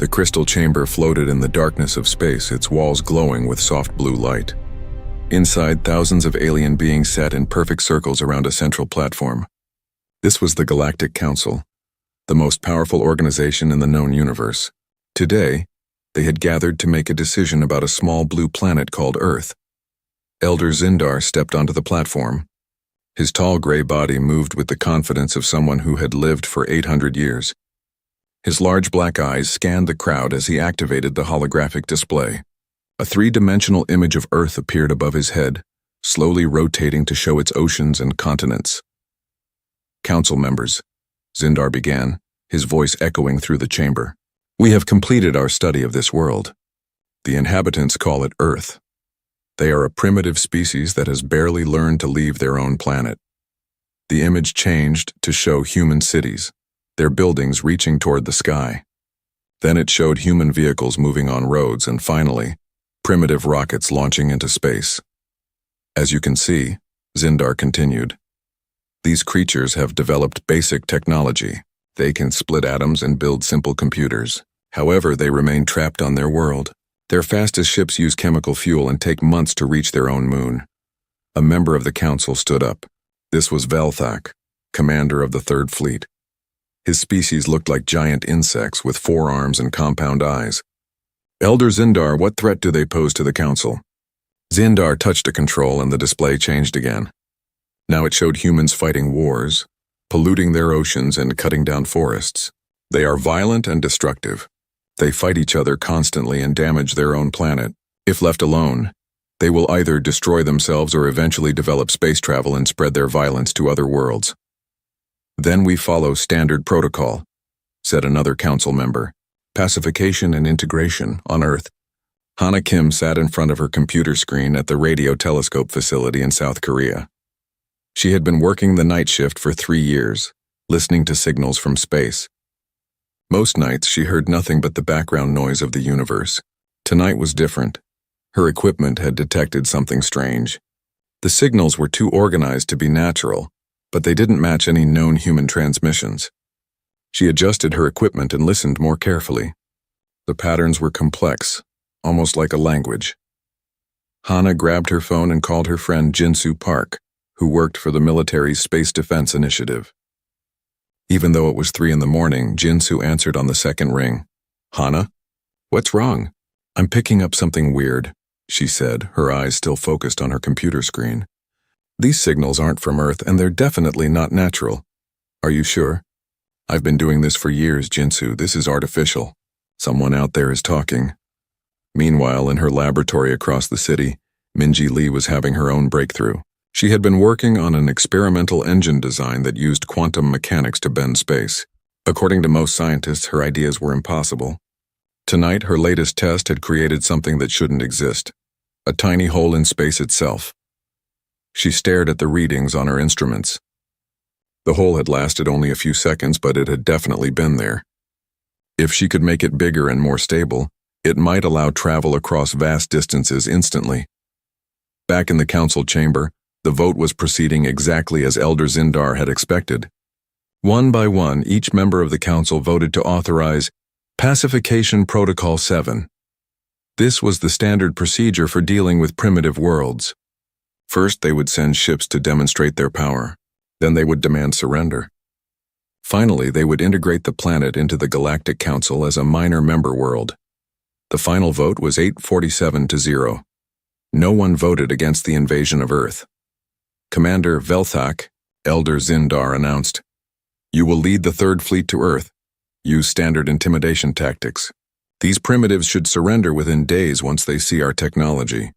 The crystal chamber floated in the darkness of space, its walls glowing with soft blue light. Inside, thousands of alien beings sat in perfect circles around a central platform. This was the Galactic Council, the most powerful organization in the known universe. Today, they had gathered to make a decision about a small blue planet called Earth. Elder Zindar stepped onto the platform. His tall gray body moved with the confidence of someone who had lived for 800 years. His large black eyes scanned the crowd as he activated the holographic display. A three-dimensional image of Earth appeared above his head, slowly rotating to show its oceans and continents. "Council members," Zindar began, his voice echoing through the chamber. "We have completed our study of this world. The inhabitants call it Earth. They are a primitive species that has barely learned to leave their own planet." The image changed to show human cities, their buildings reaching toward the sky. Then it showed human vehicles moving on roads and finally, primitive rockets launching into space. "As you can see," Zindar continued, "these creatures have developed basic technology. They can split atoms and build simple computers. However, they remain trapped on their world. Their fastest ships use chemical fuel and take months to reach their own moon." A member of the council stood up. This was Velthak, commander of the Third Fleet. His species looked like giant insects with 4 arms and compound eyes. "Elder Zindar, what threat do they pose to the council?" Zindar touched a control and the display changed again. Now it showed humans fighting wars, polluting their oceans and cutting down forests. They are violent and destructive. They fight each other constantly and damage their own planet. If left alone, they will either destroy themselves or eventually develop space travel and spread their violence to other worlds. "Then we follow standard protocol," said another council member. "Pacification and integration on Earth." Hana Kim sat in front of her computer screen at the radio telescope facility in South Korea. She had been working the night shift for 3 years, listening to signals from space. Most nights she heard nothing but the background noise of the universe. Tonight was different. Her equipment had detected something strange. The signals were too organized to be natural, but they didn't match any known human transmissions. She adjusted her equipment and listened more carefully. The patterns were complex, almost like a language. Hana grabbed her phone and called her friend Jinsu Park, who worked for the military's Space Defense Initiative. Even though it was 3 in the morning, Jinsu answered on the second ring. "Hana? What's wrong?" "I'm picking up something weird," she said, her eyes still focused on her computer screen. "These signals aren't from Earth, and they're definitely not natural." "Are you sure?" "I've been doing this for years, Jinsu. This is artificial. Someone out there is talking." Meanwhile, in her laboratory across the city, Minji Lee was having her own breakthrough. She had been working on an experimental engine design that used quantum mechanics to bend space. According to most scientists, her ideas were impossible. Tonight, her latest test had created something that shouldn't exist, a tiny hole in space itself. She stared at the readings on her instruments. The hole had lasted only a few seconds, but it had definitely been there. If she could make it bigger and more stable, it might allow travel across vast distances instantly. Back in the council chamber, the vote was proceeding exactly as Elder Zindar had expected. One by one, each member of the council voted to authorize Pacification Protocol 7. This was the standard procedure for dealing with primitive worlds. First, they would send ships to demonstrate their power. Then they would demand surrender. Finally, they would integrate the planet into the Galactic Council as a minor member world. The final vote was 847-0. No one voted against the invasion of Earth. Commander Velthak, Elder Zindar, announced, "You will lead the Third Fleet to Earth. Use standard intimidation tactics. These primitives should surrender within days once they see our technology."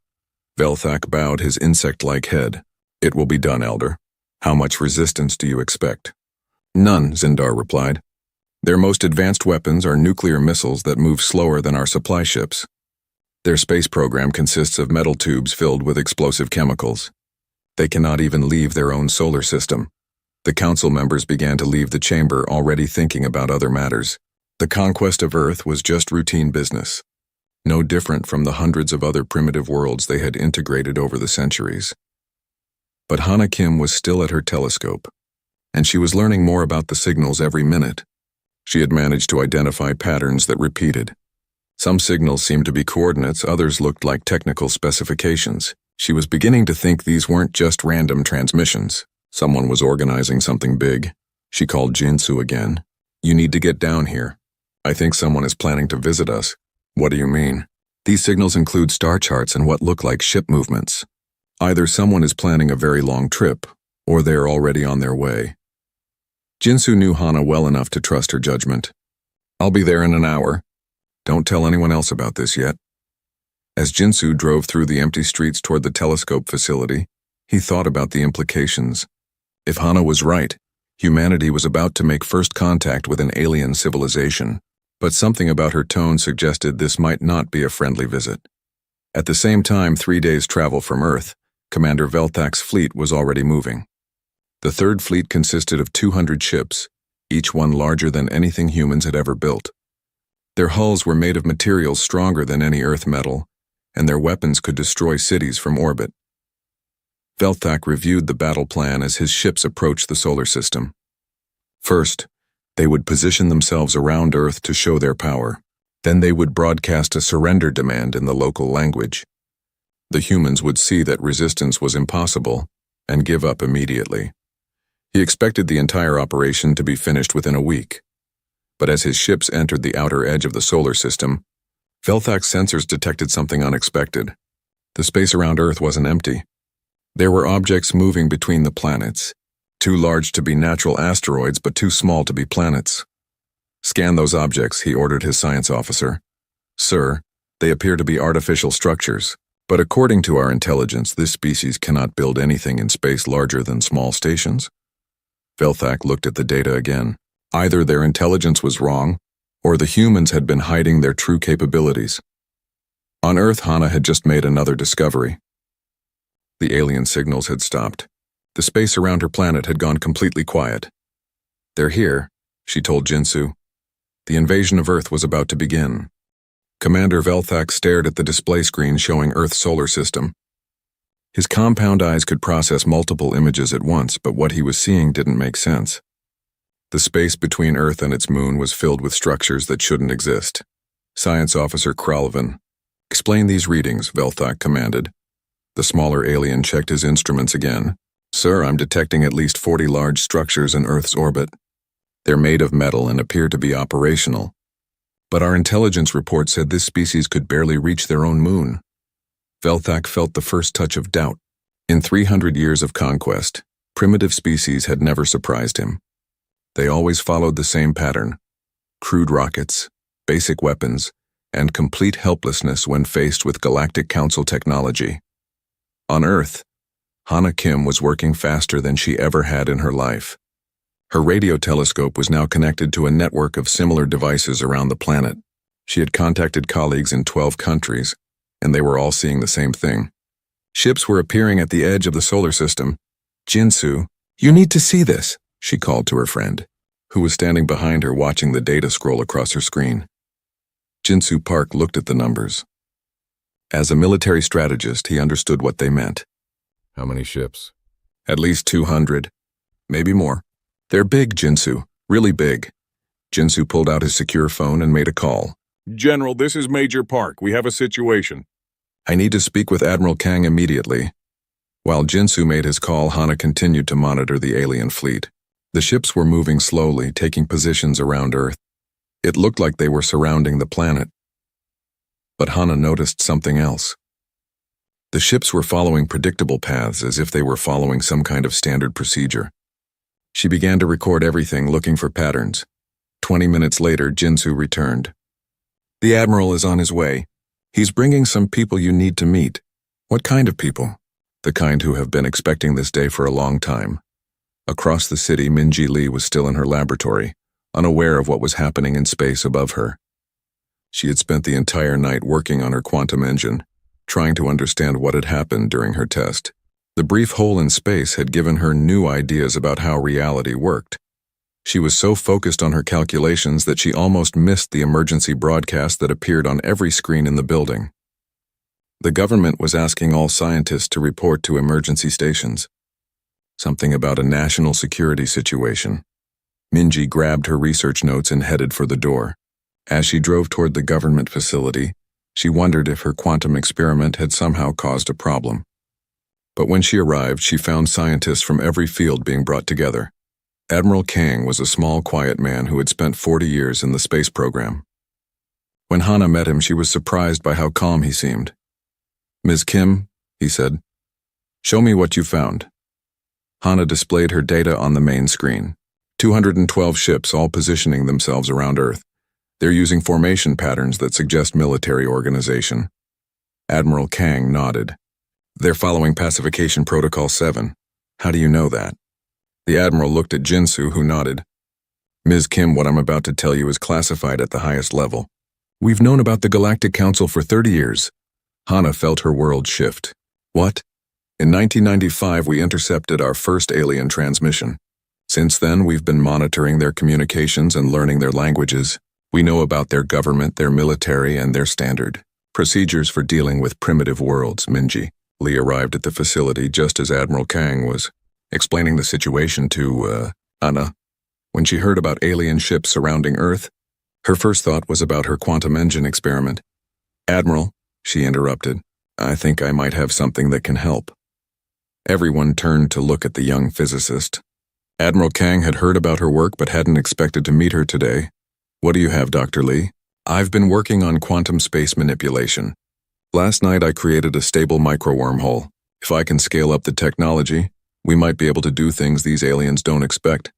Velthak bowed his insect-like head. "It will be done, Elder. How much resistance do you expect?" "None," Zindar replied. "Their most advanced weapons are nuclear missiles that move slower than our supply ships. Their space program consists of metal tubes filled with explosive chemicals. They cannot even leave their own solar system." The council members began to leave the chamber, already thinking about other matters. The conquest of Earth was just routine business, no different from the hundreds of other primitive worlds they had integrated over the centuries. But Hana Kim was still at her telescope, and she was learning more about the signals every minute. She had managed to identify patterns that repeated. Some signals seemed to be coordinates, others looked like technical specifications. She was beginning to think these weren't just random transmissions. Someone was organizing something big. She called Jinsu again. "You need to get down here. I think someone is planning to visit us." "What do you mean?" "These signals include star charts and what look like ship movements. Either someone is planning a very long trip, or they are already on their way." Jinsu knew Hana well enough to trust her judgment. "I'll be there in an hour. Don't tell anyone else about this yet." As Jinsu drove through the empty streets toward the telescope facility, he thought about the implications. If Hana was right, humanity was about to make first contact with an alien civilization, but something about her tone suggested this might not be a friendly visit. At the same time, 3 days' travel from Earth, Commander Velthak's fleet was already moving. The third fleet consisted of 200 ships, each one larger than anything humans had ever built. Their hulls were made of materials stronger than any Earth metal, and their weapons could destroy cities from orbit. Velthak reviewed the battle plan as his ships approached the solar system. First, they would position themselves around Earth to show their power. Then they would broadcast a surrender demand in the local language. The humans would see that resistance was impossible and give up immediately. He expected the entire operation to be finished within a week. But as his ships entered the outer edge of the solar system, Velthak's sensors detected something unexpected. The space around Earth wasn't empty. There were objects moving between the planets, too large to be natural asteroids but too small to be planets. "Scan those objects," he ordered his science officer. "Sir, they appear to be artificial structures, but according to our intelligence, this species cannot build anything in space larger than small stations." Velthak looked at the data again. Either their intelligence was wrong, or the humans had been hiding their true capabilities. On Earth, Hana had just made another discovery. The alien signals had stopped. The space around her planet had gone completely quiet. "They're here," she told Jinsu. The invasion of Earth was about to begin. Commander Velthak stared at the display screen showing Earth's solar system. His compound eyes could process multiple images at once, but what he was seeing didn't make sense. The space between Earth and its moon was filled with structures that shouldn't exist. Science Officer Kralvin, "Explain these readings," Velthak commanded. The smaller alien checked his instruments again. "Sir, I'm detecting at least 40 large structures in Earth's orbit. They're made of metal and appear to be operational. But our intelligence report said this species could barely reach their own moon." Velthak felt the first touch of doubt. In 300 years of conquest, primitive species had never surprised him. They always followed the same pattern: crude rockets, basic weapons, and complete helplessness when faced with Galactic Council technology. On Earth, Hana Kim was working faster than she ever had in her life. Her radio telescope was now connected to a network of similar devices around the planet. She had contacted colleagues in 12 countries, and they were all seeing the same thing. Ships were appearing at the edge of the solar system. "Jinsu, you need to see this," she called to her friend, who was standing behind her watching the data scroll across her screen. Jinsu Park looked at the numbers. As a military strategist, he understood what they meant. "How many ships?" "At least 200. Maybe more. They're big, Jinsu. Really big." Jinsu pulled out his secure phone and made a call. "General, this is Major Park. We have a situation." "I need to speak with Admiral Kang immediately." While Jinsu made his call, Hana continued to monitor the alien fleet. The ships were moving slowly, taking positions around Earth. It looked like they were surrounding the planet. But Hana noticed something else. The ships were following predictable paths as if they were following some kind of standard procedure. She began to record everything, looking for patterns. 20 minutes later, Jinsu returned. "The Admiral is on his way. He's bringing some people you need to meet." "What kind of people?" "The kind who have been expecting this day for a long time." Across the city, Minji Lee was still in her laboratory, unaware of what was happening in space above her. She had spent the entire night working on her quantum engine, trying to understand what had happened during her test. The brief hole in space had given her new ideas about how reality worked. She was so focused on her calculations that she almost missed the emergency broadcast that appeared on every screen in the building. The government was asking all scientists to report to emergency stations. Something about a national security situation. Minji grabbed her research notes and headed for the door. As she drove toward the government facility, she wondered if her quantum experiment had somehow caused a problem. But when she arrived, she found scientists from every field being brought together. Admiral Kang was a small, quiet man who had spent 40 years in the space program. When Hana met him, she was surprised by how calm he seemed. "Ms. Kim," he said, "show me what you found." Hana displayed her data on the main screen. 212 ships, all positioning themselves around Earth. They're using formation patterns that suggest military organization. Admiral Kang nodded. "They're following Pacification Protocol 7. How do you know that?" The Admiral looked at Jinsu, who nodded. "Ms. Kim, what I'm about to tell you is classified at the highest level. We've known about the Galactic Council for 30 years. Hana felt her world shift. "What?" "In 1995, we intercepted our first alien transmission. Since then, we've been monitoring their communications and learning their languages. We know about their government, their military, and their standard procedures for dealing with primitive worlds." Minji Lee arrived at the facility just as Admiral Kang was explaining the situation to Hana. When she heard about alien ships surrounding Earth, her first thought was about her quantum engine experiment. "Admiral," she interrupted, "I think I might have something that can help." Everyone turned to look at the young physicist. Admiral Kang had heard about her work but hadn't expected to meet her today. "What do you have, Dr. Lee?" "I've been working on quantum space manipulation. Last night I created a stable micro-wormhole. If I can scale up the technology, we might be able to do things these aliens don't expect."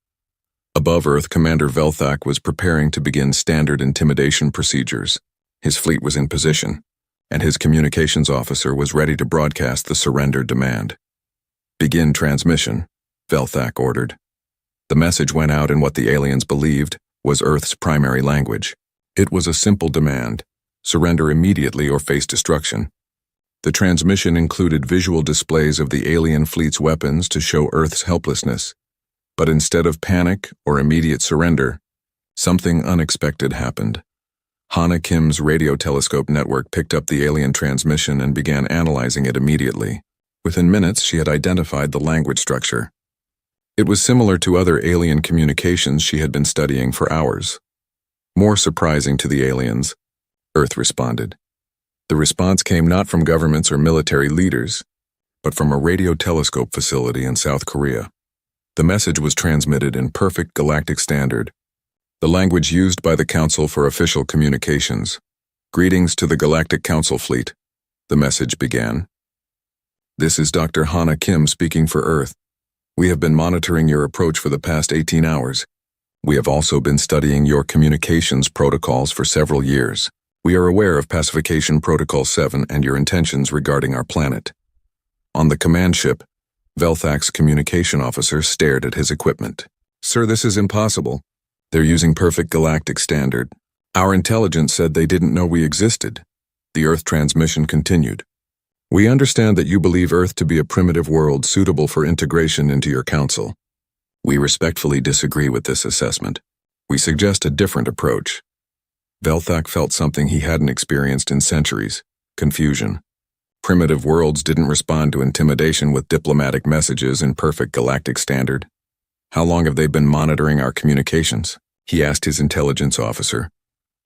Above Earth, Commander Velthak was preparing to begin standard intimidation procedures. His fleet was in position, and his communications officer was ready to broadcast the surrender demand. "Begin transmission," Velthak ordered. The message went out in what the aliens believed was Earth's primary language. It was a simple demand: surrender immediately or face destruction. The transmission included visual displays of the alien fleet's weapons to show Earth's helplessness. But instead of panic or immediate surrender, something unexpected happened. Hana Kim's radio telescope network picked up the alien transmission and began analyzing it immediately. Within minutes, she had identified the language structure. It was similar to other alien communications she had been studying for hours. More surprising to the aliens, Earth responded. The response came not from governments or military leaders, but from a radio telescope facility in South Korea. The message was transmitted in perfect galactic standard, the language used by the Council for official communications. "Greetings to the Galactic Council fleet," the message began. "This is Dr. Hana Kim speaking for Earth. We have been monitoring your approach for the past 18 hours. We have also been studying your communications protocols for several years. We are aware of Pacification Protocol 7 and your intentions regarding our planet." On the command ship, Velthak's communication officer stared at his equipment. "Sir, this is impossible. They're using perfect galactic standard. Our intelligence said they didn't know we existed." The Earth transmission continued. "We understand that you believe Earth to be a primitive world suitable for integration into your council. We respectfully disagree with this assessment. We suggest a different approach." Velthak felt something he hadn't experienced in centuries: confusion. Primitive worlds didn't respond to intimidation with diplomatic messages in perfect galactic standard. "How long have they been monitoring our communications?" he asked his intelligence officer.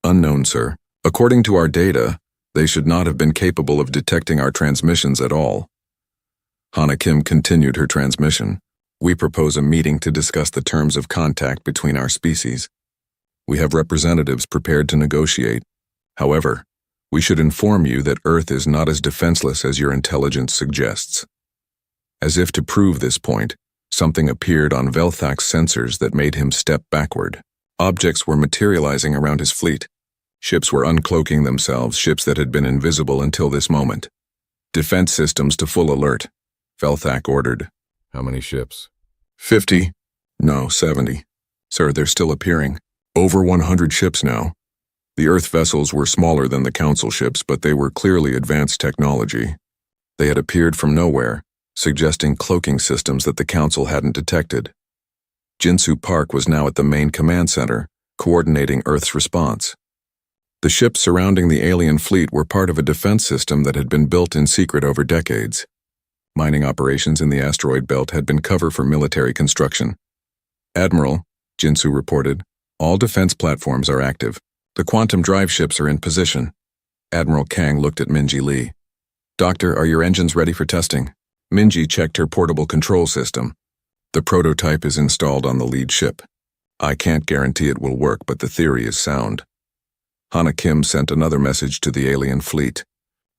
"Unknown, sir. According to our data, they should not have been capable of detecting our transmissions at all." Hana Kim continued her transmission. "We propose a meeting to discuss the terms of contact between our species. We have representatives prepared to negotiate. However, we should inform you that Earth is not as defenseless as your intelligence suggests." As if to prove this point, something appeared on Velthak's sensors that made him step backward. Objects were materializing around his fleet. Ships were uncloaking themselves, ships that had been invisible until this moment. "Defense systems to full alert," Velthak ordered. How many ships? 50. No, 70. Sir, they're still appearing. Over 100 ships now. The Earth vessels were smaller than the Council ships, but they were clearly advanced technology. They had appeared from nowhere, suggesting cloaking systems that the Council hadn't detected. Jinsu Park was now at the main command center, coordinating Earth's response. The ships surrounding the alien fleet were part of a defense system that had been built in secret over decades. Mining operations in the asteroid belt had been cover for military construction. "Admiral," Jinsu reported. All defense platforms are active. The quantum drive ships are in position. Admiral Kang looked at Minji Lee. Doctor, are your engines ready for testing? Minji checked her portable control system. The prototype is installed on the lead ship. I can't guarantee it will work, but the theory is sound. Hana Kim sent another message to the alien fleet.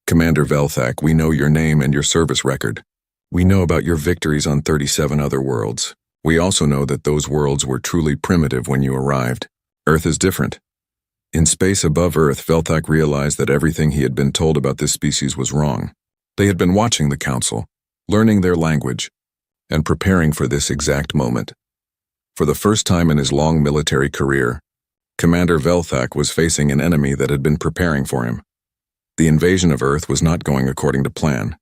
Commander Velthak, we know your name and your service record. We know about your victories on 37 other worlds. We also know that those worlds were truly primitive when you arrived. Earth is different. In space above Earth, Velthak realized that everything he had been told about this species was wrong. They had been watching the Council, learning their language, and preparing for this exact moment. For the first time in his long military career, Commander Velthak was facing an enemy that had been preparing for him. The invasion of Earth was not going according to plan.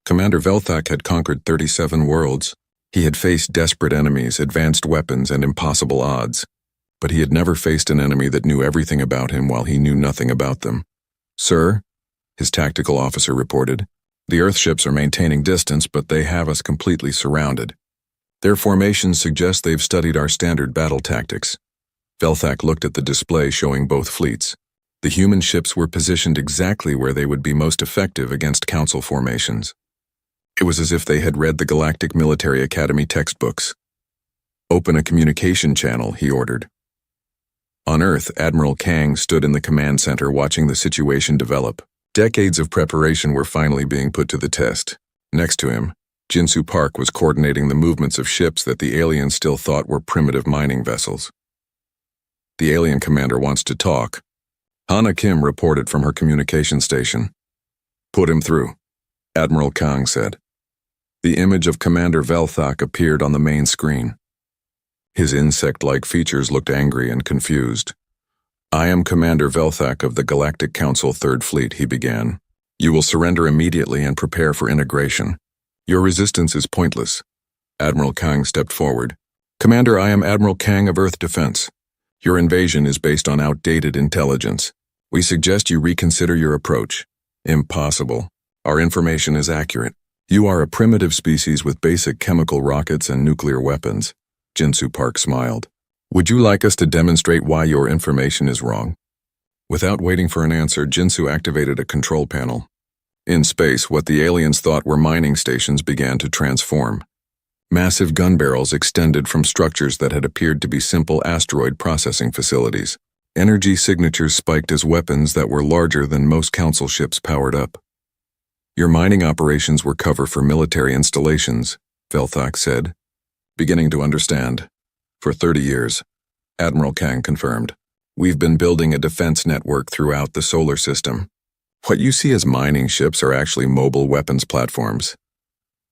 Commander Velthak had conquered 37 worlds. He had faced desperate enemies, advanced weapons, and impossible odds. But he had never faced an enemy that knew everything about him while he knew nothing about them. Sir, his tactical officer reported, the Earth ships are maintaining distance, but they have us completely surrounded. Their formations suggest they've studied our standard battle tactics. Velthak looked at the display showing both fleets. The human ships were positioned exactly where they would be most effective against Council formations. It was as if they had read the Galactic Military Academy textbooks. Open a communication channel, he ordered. On Earth, Admiral Kang stood in the command center watching the situation develop. Decades of preparation were finally being put to the test. Next to him, Jinsu Park was coordinating the movements of ships that the aliens still thought were primitive mining vessels. The alien commander wants to talk. Hana Kim reported from her communication station. Put him through, Admiral Kang said. The image of Commander Velthak appeared on the main screen. His insect-like features looked angry and confused. I am Commander Velthak of the Galactic Council 3rd Fleet, he began. You will surrender immediately and prepare for integration. Your resistance is pointless. Admiral Kang stepped forward. Commander, I am Admiral Kang of Earth Defense. Your invasion is based on outdated intelligence. We suggest you reconsider your approach. Impossible. Our information is accurate. You are a primitive species with basic chemical rockets and nuclear weapons. Jinsu Park smiled. Would you like us to demonstrate why your information is wrong? Without waiting for an answer, Jinsu activated a control panel. In space, what the aliens thought were mining stations began to transform. Massive gun barrels extended from structures that had appeared to be simple asteroid processing facilities. Energy signatures spiked as weapons that were larger than most Council ships powered up. Your mining operations were cover for military installations, Velthak said. Beginning to understand. For 30 years, Admiral Kang confirmed. We've been building a defense network throughout the solar system. What you see as mining ships are actually mobile weapons platforms.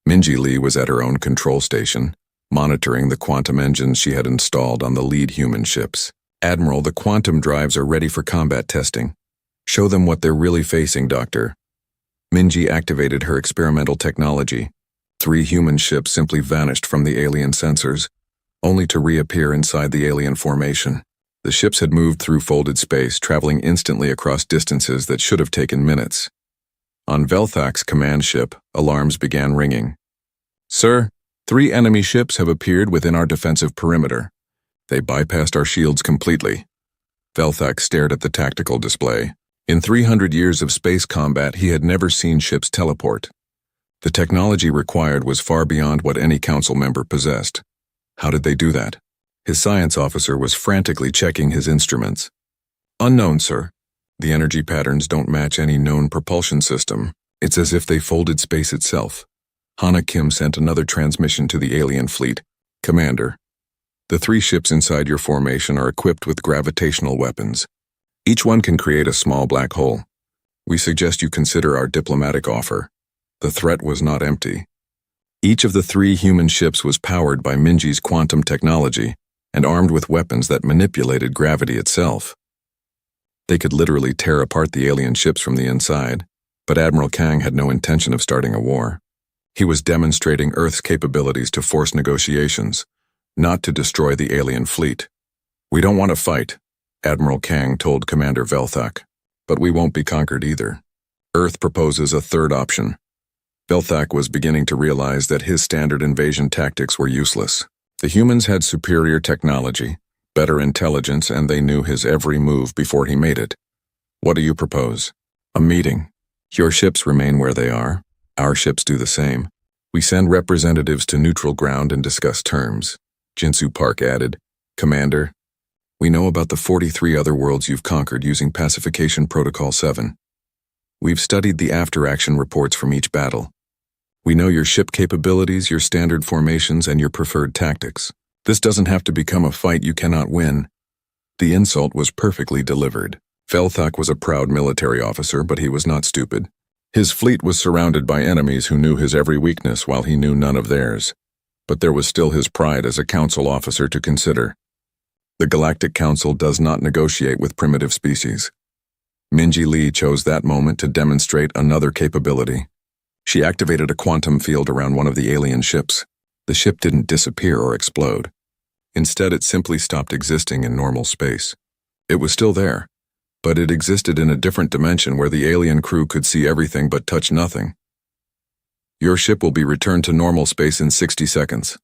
Minji Lee was at her own control station, monitoring the quantum engines she had installed on the lead human ships. Admiral, the quantum drives are ready for combat testing. Show them what they're really facing, Doctor. Minji activated her experimental technology. 3 human ships simply vanished from the alien sensors, only to reappear inside the alien formation. The ships had moved through folded space, traveling instantly across distances that should have taken minutes. On Velthak's command ship, alarms began ringing. Sir, 3 enemy ships have appeared within our defensive perimeter. They bypassed our shields completely. Velthak stared at the tactical display. In 300 years of space combat, he had never seen ships teleport. The technology required was far beyond what any council member possessed. How did they do that? His science officer was frantically checking his instruments. Unknown, sir. The energy patterns don't match any known propulsion system. It's as if they folded space itself. Hana Kim sent another transmission to the alien fleet. Commander, the 3 ships inside your formation are equipped with gravitational weapons. Each one can create a small black hole. We suggest you consider our diplomatic offer. The threat was not empty. Each of the 3 human ships was powered by Minji's quantum technology and armed with weapons that manipulated gravity itself. They could literally tear apart the alien ships from the inside, but Admiral Kang had no intention of starting a war. He was demonstrating Earth's capabilities to force negotiations, not to destroy the alien fleet. We don't want to fight, Admiral Kang told Commander Velthak, but we won't be conquered either. Earth proposes a third option. Velthak was beginning to realize that his standard invasion tactics were useless. The humans had superior technology, better intelligence, and they knew his every move before he made it. What do you propose? A meeting. Your ships remain where they are. Our ships do the same. We send representatives to neutral ground and discuss terms. Jinsu Park added, Commander, we know about the 43 other worlds you've conquered using Pacification Protocol 7. We've studied the after-action reports from each battle. We know your ship capabilities, your standard formations, and your preferred tactics. This doesn't have to become a fight you cannot win. The insult was perfectly delivered. Velthak was a proud military officer, but he was not stupid. His fleet was surrounded by enemies who knew his every weakness while he knew none of theirs. But there was still his pride as a council officer to consider. The Galactic Council does not negotiate with primitive species. Minji Lee chose that moment to demonstrate another capability. She activated a quantum field around one of the alien ships. The ship didn't disappear or explode. Instead, it simply stopped existing in normal space. It was still there, but it existed in a different dimension where the alien crew could see everything but touch nothing. Your ship will be returned to normal space in 60 seconds,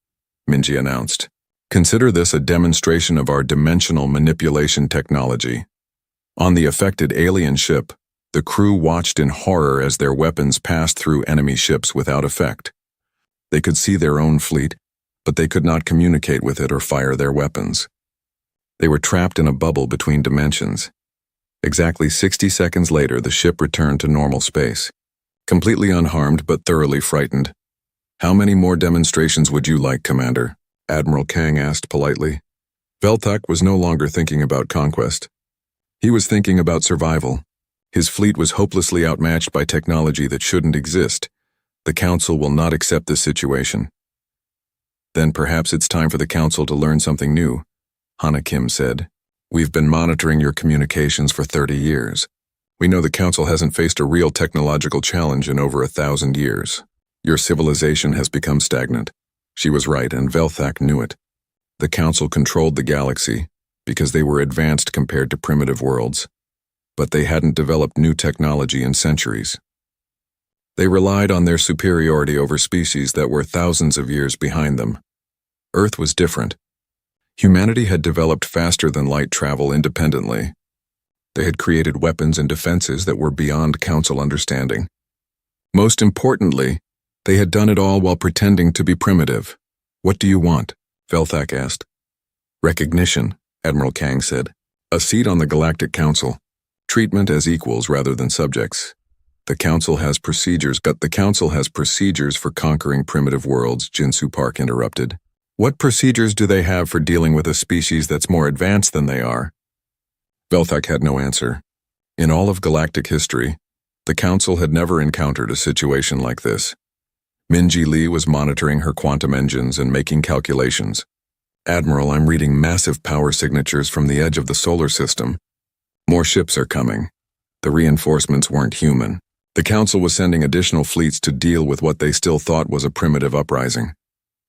Minji announced. Consider this a demonstration of our dimensional manipulation technology. On the affected alien ship, the crew watched in horror as their weapons passed through enemy ships without effect. They could see their own fleet, but they could not communicate with it or fire their weapons. They were trapped in a bubble between dimensions. Exactly 60 seconds later, the ship returned to normal space, completely unharmed but thoroughly frightened. How many more demonstrations would you like, Commander? Admiral Kang asked politely. Velthak was no longer thinking about conquest. He was thinking about survival. His fleet was hopelessly outmatched by technology that shouldn't exist. The Council will not accept this situation. Then perhaps it's time for the Council to learn something new, Hana Kim said. We've been monitoring your communications for 30 years. We know the Council hasn't faced a real technological challenge in over 1,000 years. Your civilization has become stagnant. She was right, and Velthak knew it. The Council controlled the galaxy because they were advanced compared to primitive worlds. But they hadn't developed new technology in centuries. They relied on their superiority over species that were thousands of years behind them. Earth was different. Humanity had developed faster than light travel independently. They had created weapons and defenses that were beyond Council understanding. Most importantly, they had done it all while pretending to be primitive. What do you want? Velthak asked. Recognition, Admiral Kang said. A seat on the Galactic Council. Treatment as equals rather than subjects. The Council has procedures for conquering primitive worlds, Jinsu Park interrupted. What procedures do they have for dealing with a species that's more advanced than they are? Velthak had no answer. In all of galactic history, the Council had never encountered a situation like this. Minji Lee was monitoring her quantum engines and making calculations. Admiral, I'm reading massive power signatures from the edge of the solar system. More ships are coming. The reinforcements weren't human. The Council was sending additional fleets to deal with what they still thought was a primitive uprising.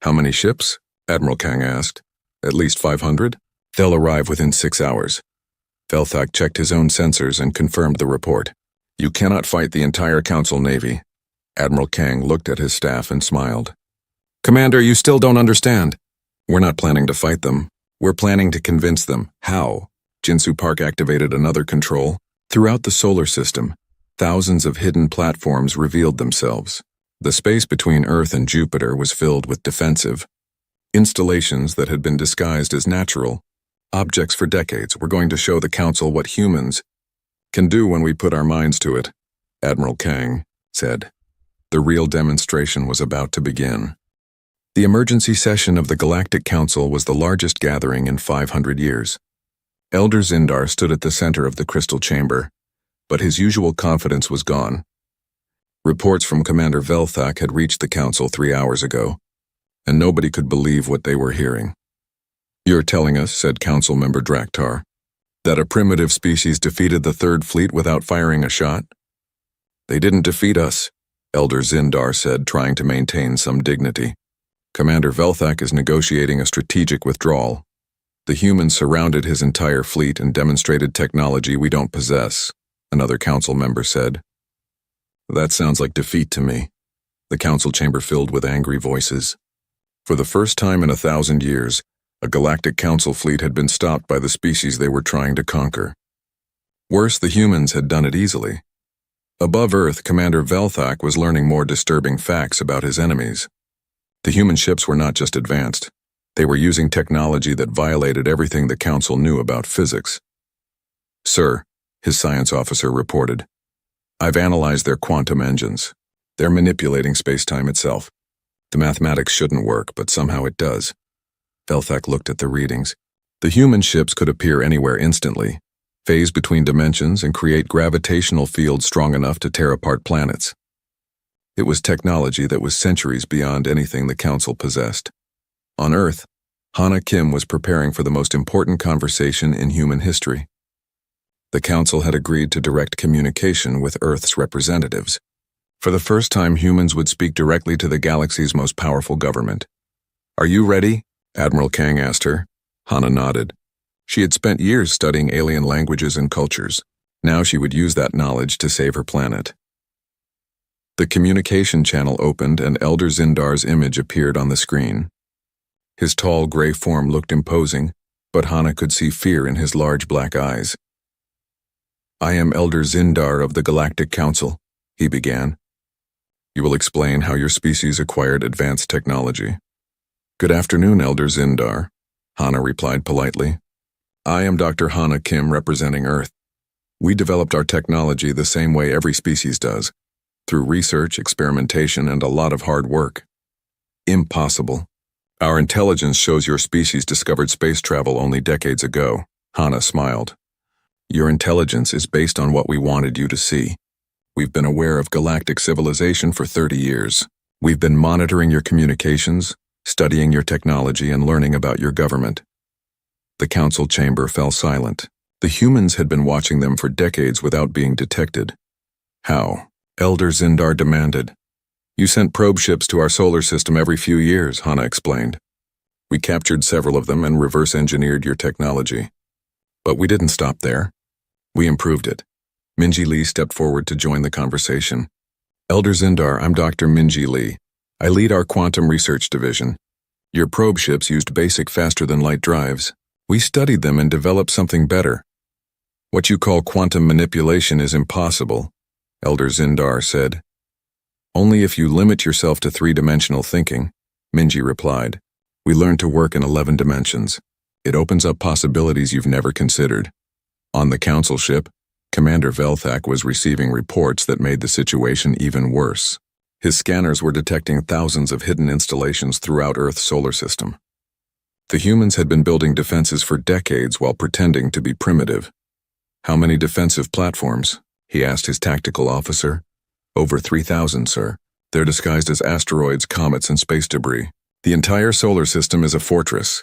How many ships? Admiral Kang asked. At least 500? They'll arrive within 6 hours. Velthak checked his own sensors and confirmed the report. You cannot fight the entire Council Navy. Admiral Kang looked at his staff and smiled. Commander, you still don't understand. We're not planning to fight them. We're planning to convince them. How? Jinsu Park activated another control. Throughout the solar system, thousands of hidden platforms revealed themselves. The space between Earth and Jupiter was filled with defensive installations that had been disguised as natural objects for decades. We're going to show the Council what humans can do when we put our minds to it, Admiral Kang said. The real demonstration was about to begin. The emergency session of the Galactic Council was the largest gathering in 500 years. Elder Zindar stood at the center of the crystal chamber, but his usual confidence was gone. Reports from Commander Velthak had reached the Council 3 hours ago, and nobody could believe what they were hearing. You're telling us, said Council Member Draktar, that a primitive species defeated the Third Fleet without firing a shot? They didn't defeat us, Elder Zindar said, trying to maintain some dignity. Commander Velthak is negotiating a strategic withdrawal. The humans surrounded his entire fleet and demonstrated technology we don't possess, another council member said. That sounds like defeat to me. The council chamber filled with angry voices. For the first time in 1,000 years, a Galactic Council fleet had been stopped by the species they were trying to conquer. Worse, the humans had done it easily. Above Earth, Commander Velthak was learning more disturbing facts about his enemies. The human ships were not just advanced. They were using technology that violated everything the Council knew about physics. "Sir," his science officer reported, "I've analyzed their quantum engines. They're manipulating space-time itself. The mathematics shouldn't work, but somehow it does." Velthak looked at the readings. The human ships could appear anywhere instantly, phase between dimensions, and create gravitational fields strong enough to tear apart planets. It was technology that was centuries beyond anything the Council possessed. On Earth, Hana Kim was preparing for the most important conversation in human history. The Council had agreed to direct communication with Earth's representatives. For the first time, humans would speak directly to the galaxy's most powerful government. "Are you ready?" Admiral Kang asked her. Hana nodded. She had spent years studying alien languages and cultures. Now she would use that knowledge to save her planet. The communication channel opened and Elder Zindar's image appeared on the screen. His tall gray form looked imposing, but Hana could see fear in his large black eyes. "I am Elder Zindar of the Galactic Council," he began. "You will explain how your species acquired advanced technology." "Good afternoon, Elder Zindar," Hana replied politely. "I am Dr. Hana Kim representing Earth. We developed our technology the same way every species does, through research, experimentation, and a lot of hard work." "Impossible. Our intelligence shows your species discovered space travel only decades ago," Hana smiled. "Your intelligence is based on what we wanted you to see. We've been aware of galactic civilization for 30 years. We've been monitoring your communications, studying your technology, and learning about your government." The council chamber fell silent. The humans had been watching them for decades without being detected. "How?" Elder Zindar demanded. "You sent probe ships to our solar system every few years," Hana explained. "We captured several of them and reverse-engineered your technology. But we didn't stop there. We improved it." Minji Lee stepped forward to join the conversation. "Elder Zindar, I'm Dr. Minji Lee. I lead our quantum research division. Your probe ships used basic faster-than-light drives. We studied them and developed something better. What you call quantum manipulation is impossible," Elder Zindar said. "Only if you limit yourself to three-dimensional thinking," Minji replied. "We learn to work in 11 dimensions. It opens up possibilities you've never considered." On the council ship, Commander Velthak was receiving reports that made the situation even worse. His scanners were detecting thousands of hidden installations throughout Earth's solar system. The humans had been building defenses for decades while pretending to be primitive. "How many defensive platforms?" he asked his tactical officer. "Over 3,000, sir. They're disguised as asteroids, comets, and space debris. The entire solar system is a fortress."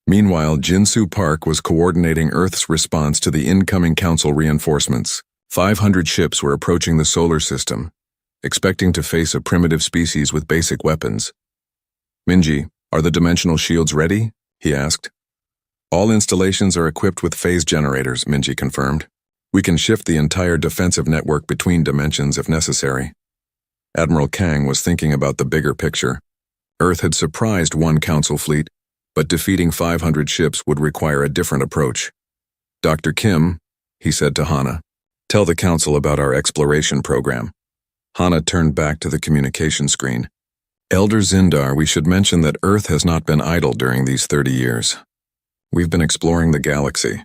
Meanwhile, Jinsu Park was coordinating Earth's response to the incoming Council reinforcements. 500 ships were approaching the solar system, expecting to face a primitive species with basic weapons. "Minji, are the dimensional shields ready?" he asked. "All installations are equipped with phase generators," Minji confirmed. "We can shift the entire defensive network between dimensions if necessary." Admiral Kang was thinking about the bigger picture. Earth had surprised one Council fleet, but defeating 500 ships would require a different approach. "Dr. Kim," he said to Hana, "tell the Council about our exploration program." Hana turned back to the communication screen. "Elder Zindar, we should mention that Earth has not been idle during these 30 years. We've been exploring the galaxy."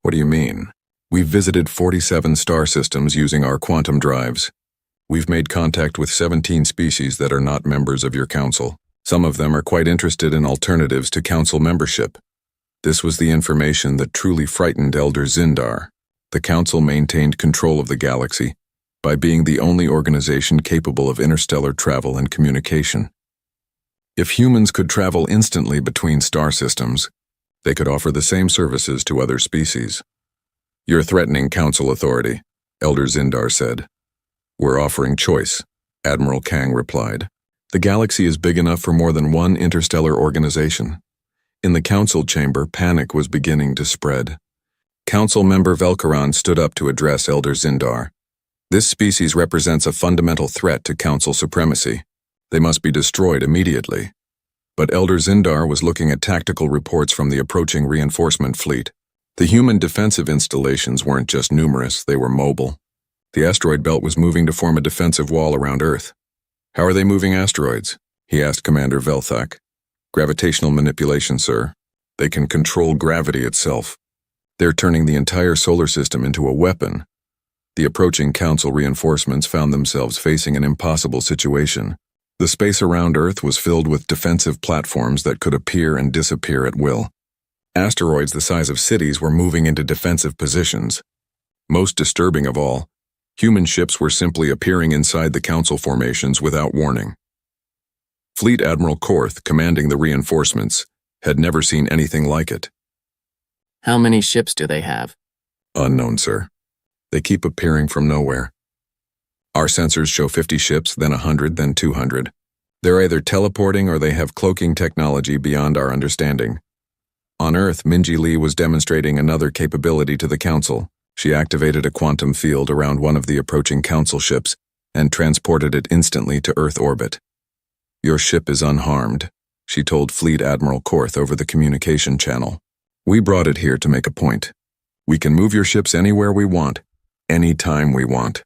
"What do you mean?" "We've visited 47 star systems using our quantum drives. We've made contact with 17 species that are not members of your Council. Some of them are quite interested in alternatives to Council membership." This was the information that truly frightened Elder Zindar. The Council maintained control of the galaxy by being the only organization capable of interstellar travel and communication. If humans could travel instantly between star systems, they could offer the same services to other species. "You're threatening Council authority," Elder Zindar said. "We're offering choice," Admiral Kang replied. "The galaxy is big enough for more than one interstellar organization." In the council chamber, panic was beginning to spread. Council member Velkaran stood up to address Elder Zindar. "This species represents a fundamental threat to Council supremacy. They must be destroyed immediately." But Elder Zindar was looking at tactical reports from the approaching reinforcement fleet. The human defensive installations weren't just numerous, they were mobile. The asteroid belt was moving to form a defensive wall around Earth. "How are they moving asteroids?" he asked Commander Velthak. "Gravitational manipulation, sir. They can control gravity itself. They're turning the entire solar system into a weapon." The approaching Council reinforcements found themselves facing an impossible situation. The space around Earth was filled with defensive platforms that could appear and disappear at will. Asteroids the size of cities were moving into defensive positions. Most disturbing of all, human ships were simply appearing inside the Council formations without warning. Fleet Admiral Korth, commanding the reinforcements, had never seen anything like it. How many ships do they have? "Unknown, sir. They keep appearing from nowhere. Our sensors show 50 ships, then 100, then 200. They're either teleporting or they have cloaking technology beyond our understanding." On Earth, Minji Lee was demonstrating another capability to the Council. She activated a quantum field around one of the approaching Council ships and transported it instantly to Earth orbit. "Your ship is unharmed," she told Fleet Admiral Korth over the communication channel. "We brought it here to make a point. We can move your ships anywhere we want, anytime we want."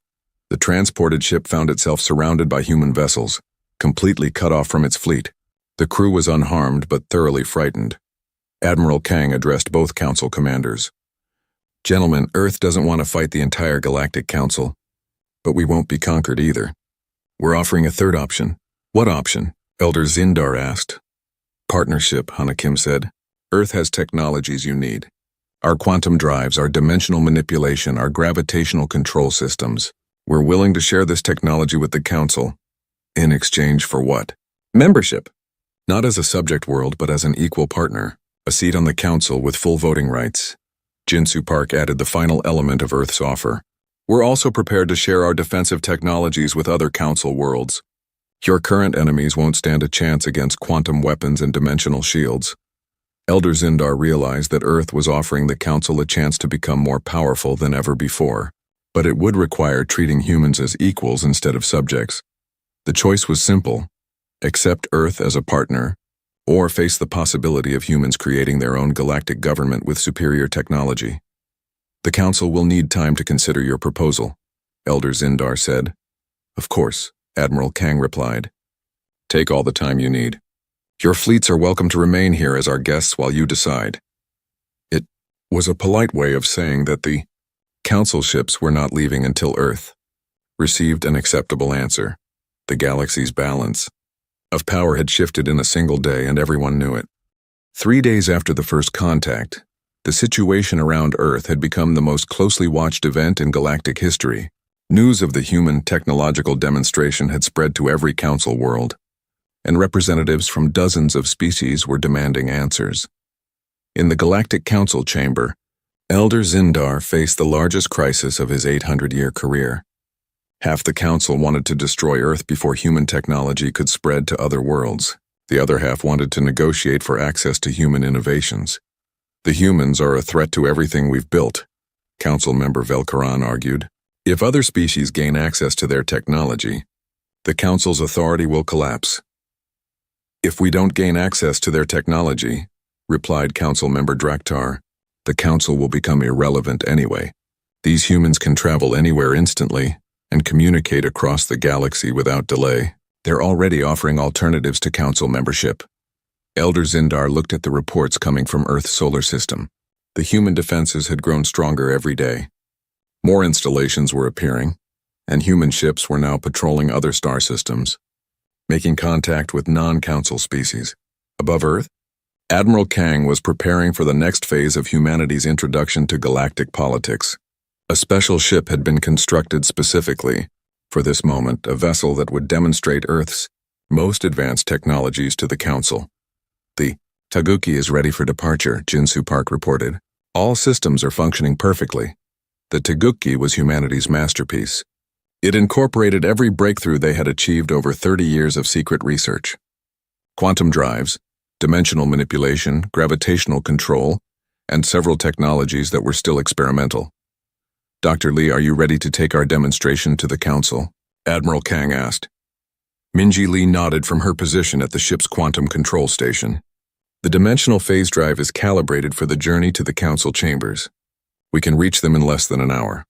The transported ship found itself surrounded by human vessels, completely cut off from its fleet. The crew was unharmed but thoroughly frightened. Admiral Kang addressed both Council commanders. "Gentlemen, Earth doesn't want to fight the entire Galactic Council, but we won't be conquered either. We're offering a third option." "What option?" Elder Zindar asked. "Partnership," Hanakim said. "Earth has technologies you need. Our quantum drives, our dimensional manipulation, our gravitational control systems. We're willing to share this technology with the Council. In exchange for what?" "Membership. Not as a subject world, but as an equal partner. A seat on the Council with full voting rights." Jinsu Park added the final element of Earth's offer. "We're also prepared to share our defensive technologies with other Council worlds. Your current enemies won't stand a chance against quantum weapons and dimensional shields." Elder Zindar realized that Earth was offering the Council a chance to become more powerful than ever before. But it would require treating humans as equals instead of subjects. The choice was simple: accept Earth as a partner, or face the possibility of humans creating their own galactic government with superior technology. "The Council will need time to consider your proposal," Elder Zindar said. "Of course," Admiral Kang replied. "Take all the time you need. Your fleets are welcome to remain here as our guests while you decide." It was a polite way of saying that the Council ships were not leaving until Earth received an acceptable answer. The galaxy's balance of power had shifted in a single day, and everyone knew it. 3 days after the first contact, the situation around Earth had become the most closely watched event in galactic history. News of the human technological demonstration had spread to every Council world, and representatives from dozens of species were demanding answers. In the Galactic Council chamber, Elder Zindar faced the largest crisis of his 800-year career. Half the Council wanted to destroy Earth before human technology could spread to other worlds. The other half wanted to negotiate for access to human innovations. "The humans are a threat to everything we've built," Council member Velkaran argued. "If other species gain access to their technology, the Council's authority will collapse." "If we don't gain access to their technology," replied Council member Draktar, "the Council will become irrelevant anyway. These humans can travel anywhere instantly and communicate across the galaxy without delay. They're already offering alternatives to Council membership." Elder Zindar looked at the reports coming from Earth's solar system. The human defenses had grown stronger every day. More installations were appearing, and human ships were now patrolling other star systems, making contact with non-Council species. Above Earth, Admiral Kang was preparing for the next phase of humanity's introduction to galactic politics. A special ship had been constructed specifically for this moment, a vessel that would demonstrate Earth's most advanced technologies to the Council. "The Taguki is ready for departure," Jinsu Park reported. "All systems are functioning perfectly." The Taguki was humanity's masterpiece. It incorporated every breakthrough they had achieved over 30 years of secret research. Quantum drives, dimensional manipulation, gravitational control, and several technologies that were still experimental. "Dr. Lee, are you ready to take our demonstration to the Council?" Admiral Kang asked. Minji Lee nodded from her position at the ship's quantum control station. The dimensional phase drive is calibrated for the journey to the council chambers. We can reach them in less than an hour.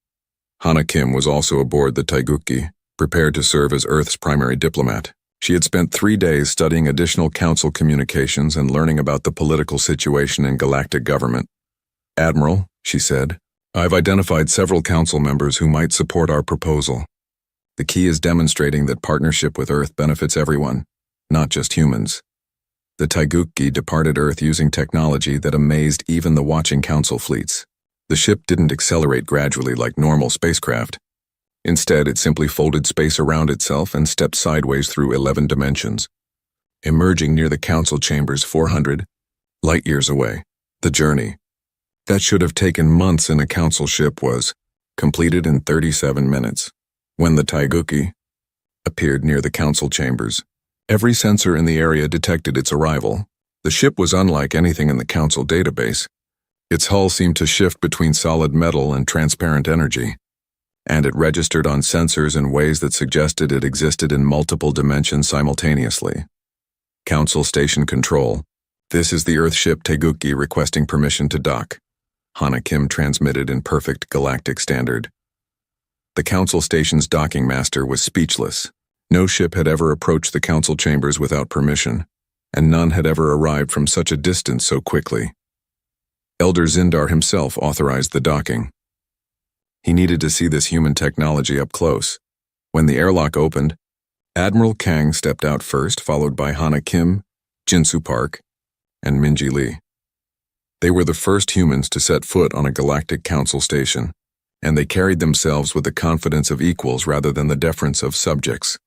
Hana Kim was also aboard the Taiguchi, prepared to serve as Earth's primary diplomat. She had spent 3 days studying additional council communications and learning about the political situation in galactic government. "Admiral," she said, "I've identified several council members who might support our proposal. The key is demonstrating that partnership with Earth benefits everyone, not just humans." The Taiguchi departed Earth using technology that amazed even the watching council fleets. The ship didn't accelerate gradually like normal spacecraft. Instead, it simply folded space around itself and stepped sideways through 11 dimensions, emerging near the council chambers 400 light-years away. The journey, that should have taken months in a council ship, was completed in 37 minutes. When the Taiguchi appeared near the council chambers, every sensor in the area detected its arrival. The ship was unlike anything in the council database. Its hull seemed to shift between solid metal and transparent energy, and it registered on sensors in ways that suggested it existed in multiple dimensions simultaneously. Council Station Control. "This is the Earthship Taiguchi requesting permission to dock," Hana Kim transmitted in perfect galactic standard. The Council Station's docking master was speechless. No ship had ever approached the council chambers without permission, and none had ever arrived from such a distance so quickly. Elder Zindar himself authorized the docking. He needed to see this human technology up close. When the airlock opened, Admiral Kang stepped out first, followed by Hana Kim, Jinsu Park, and Minji Lee. They were the first humans to set foot on a galactic council station, and they carried themselves with the confidence of equals rather than the deference of subjects.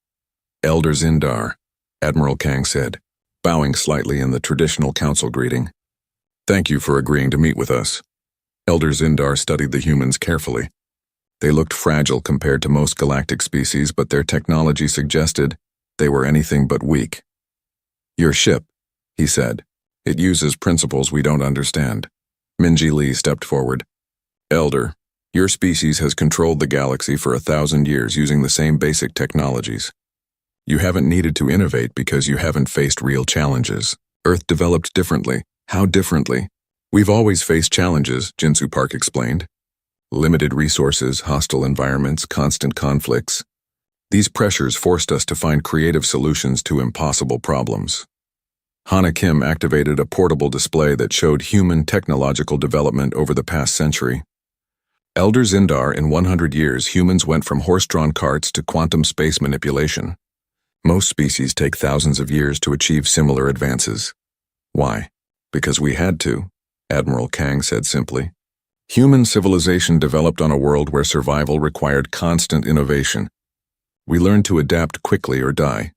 "Elder Zindar," Admiral Kang said, bowing slightly in the traditional council greeting. "Thank you for agreeing to meet with us." Elder Zindar studied the humans carefully. They looked fragile compared to most galactic species, but their technology suggested they were anything but weak. "Your ship," he said. "It uses principles we don't understand." Minji Lee stepped forward. "Elder, your species has controlled the galaxy for 1,000 years using the same basic technologies. You haven't needed to innovate because you haven't faced real challenges. Earth developed differently. How differently? We've always faced challenges," Jinsu Park explained. "Limited resources, hostile environments, constant conflicts. These pressures forced us to find creative solutions to impossible problems." Hana Kim activated a portable display that showed human technological development over the past century. "Elder Zindar, in 100 years, humans went from horse-drawn carts to quantum space manipulation. Most species take thousands of years to achieve similar advances. Why? Because we had to," Admiral Kang said simply. "Human civilization developed on a world where survival required constant innovation. We learned to adapt quickly or die."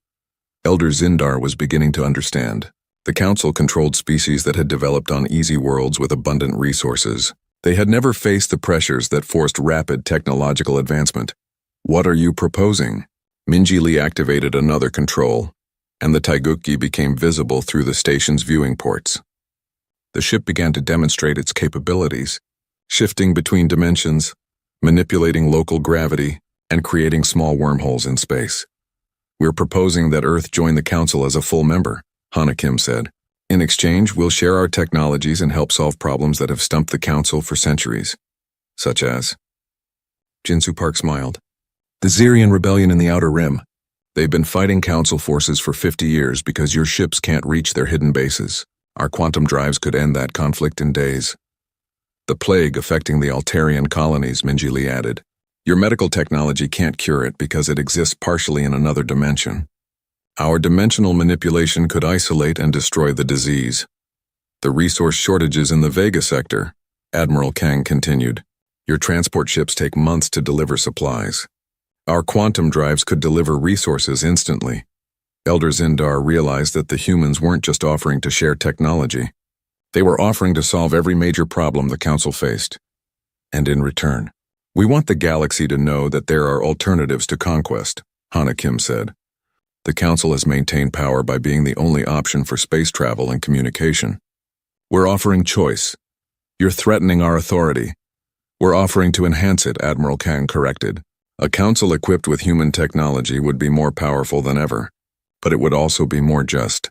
Elder Zindar was beginning to understand. The Council controlled species that had developed on easy worlds with abundant resources. They had never faced the pressures that forced rapid technological advancement. "What are you proposing?" Minji Lee activated another control, and the Taiguchi became visible through the station's viewing ports. The ship began to demonstrate its capabilities, shifting between dimensions, manipulating local gravity, and creating small wormholes in space. "We're proposing that Earth join the Council as a full member," Hana Kim said. "In exchange, we'll share our technologies and help solve problems that have stumped the Council for centuries." "Such as?" Jinsu Park smiled. "The Zirian rebellion in the Outer Rim. They've been fighting Council forces for 50 years because your ships can't reach their hidden bases. Our quantum drives could end that conflict in days." "The plague affecting the Altarian colonies," Minji Lee added. "Your medical technology can't cure it because it exists partially in another dimension. Our dimensional manipulation could isolate and destroy the disease." "The resource shortages in the Vega sector," Admiral Kang continued. "Your transport ships take months to deliver supplies. Our quantum drives could deliver resources instantly." Elder Zindar realized that the humans weren't just offering to share technology. They were offering to solve every major problem the Council faced. "And in return, we want the galaxy to know that there are alternatives to conquest," Hana Kim said. "The Council has maintained power by being the only option for space travel and communication. We're offering choice. You're threatening our authority." "We're offering to enhance it," Admiral Kang corrected. "A Council equipped with human technology would be more powerful than ever. but it would also be more just.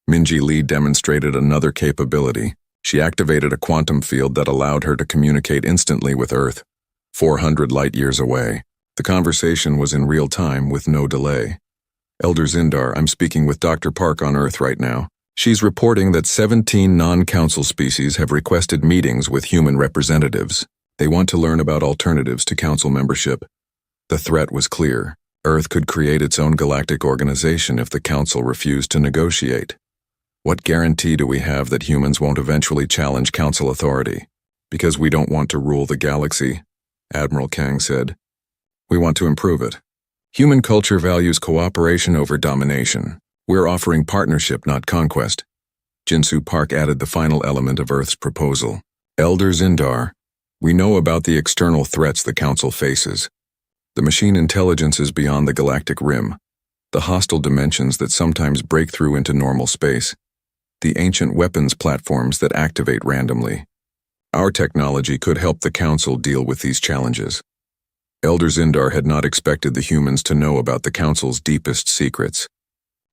Minji Lee demonstrated another capability. She activated a quantum field that allowed her to communicate instantly with Earth, 400 light-years away. The conversation was in real time with no delay. Elder Zindar, I'm speaking with Dr. Park on Earth right now. She's reporting that 17 non-council species have requested meetings with human representatives. They want to learn about alternatives to council membership. The threat was clear. Earth could create its own galactic organization if the council refused to negotiate. What guarantee do we have that humans won't eventually challenge council authority? Because we don't want to rule the galaxy, Admiral Kang said. We want to improve it. Human culture values cooperation over domination. We're offering partnership, not conquest. Jinsu Park added the final element of Earth's proposal. Elder Zindar, we know about the external threats the Council faces. The machine intelligences beyond the galactic rim, the hostile dimensions that sometimes break through into normal space, the ancient weapons platforms that activate randomly. Our technology could help the Council deal with these challenges. Elder Zindar had not expected the humans to know about the Council's deepest secrets.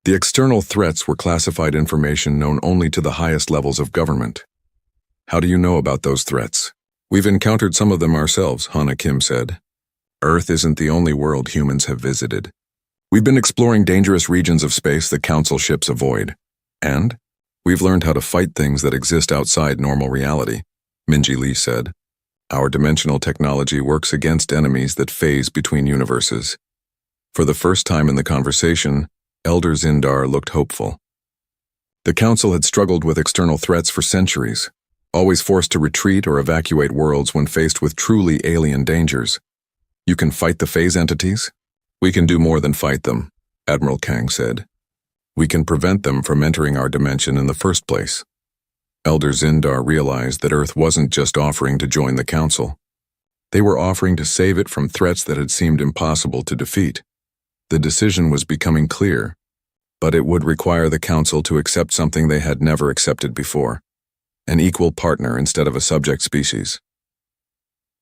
The external threats were classified information known only to the highest levels of government. How do you know about those threats? We've encountered some of them ourselves, Hana Kim said. Earth isn't the only world humans have visited. We've been exploring dangerous regions of space that Council ships avoid. And we've learned how to fight things that exist outside normal reality, Minji Lee said. Our dimensional technology works against enemies that phase between universes. For the first time in the conversation, Elder Zindar looked hopeful. The Council had struggled with external threats for centuries, always forced to retreat or evacuate worlds when faced with truly alien dangers. You can fight the phase entities? We can do more than fight them, Admiral Kang said. We can prevent them from entering our dimension in the first place. Elder Zindar realized that Earth wasn't just offering to join the Council. They were offering to save it from threats that had seemed impossible to defeat. The decision was becoming clear, but it would require the Council to accept something they had never accepted before, an equal partner instead of a subject species.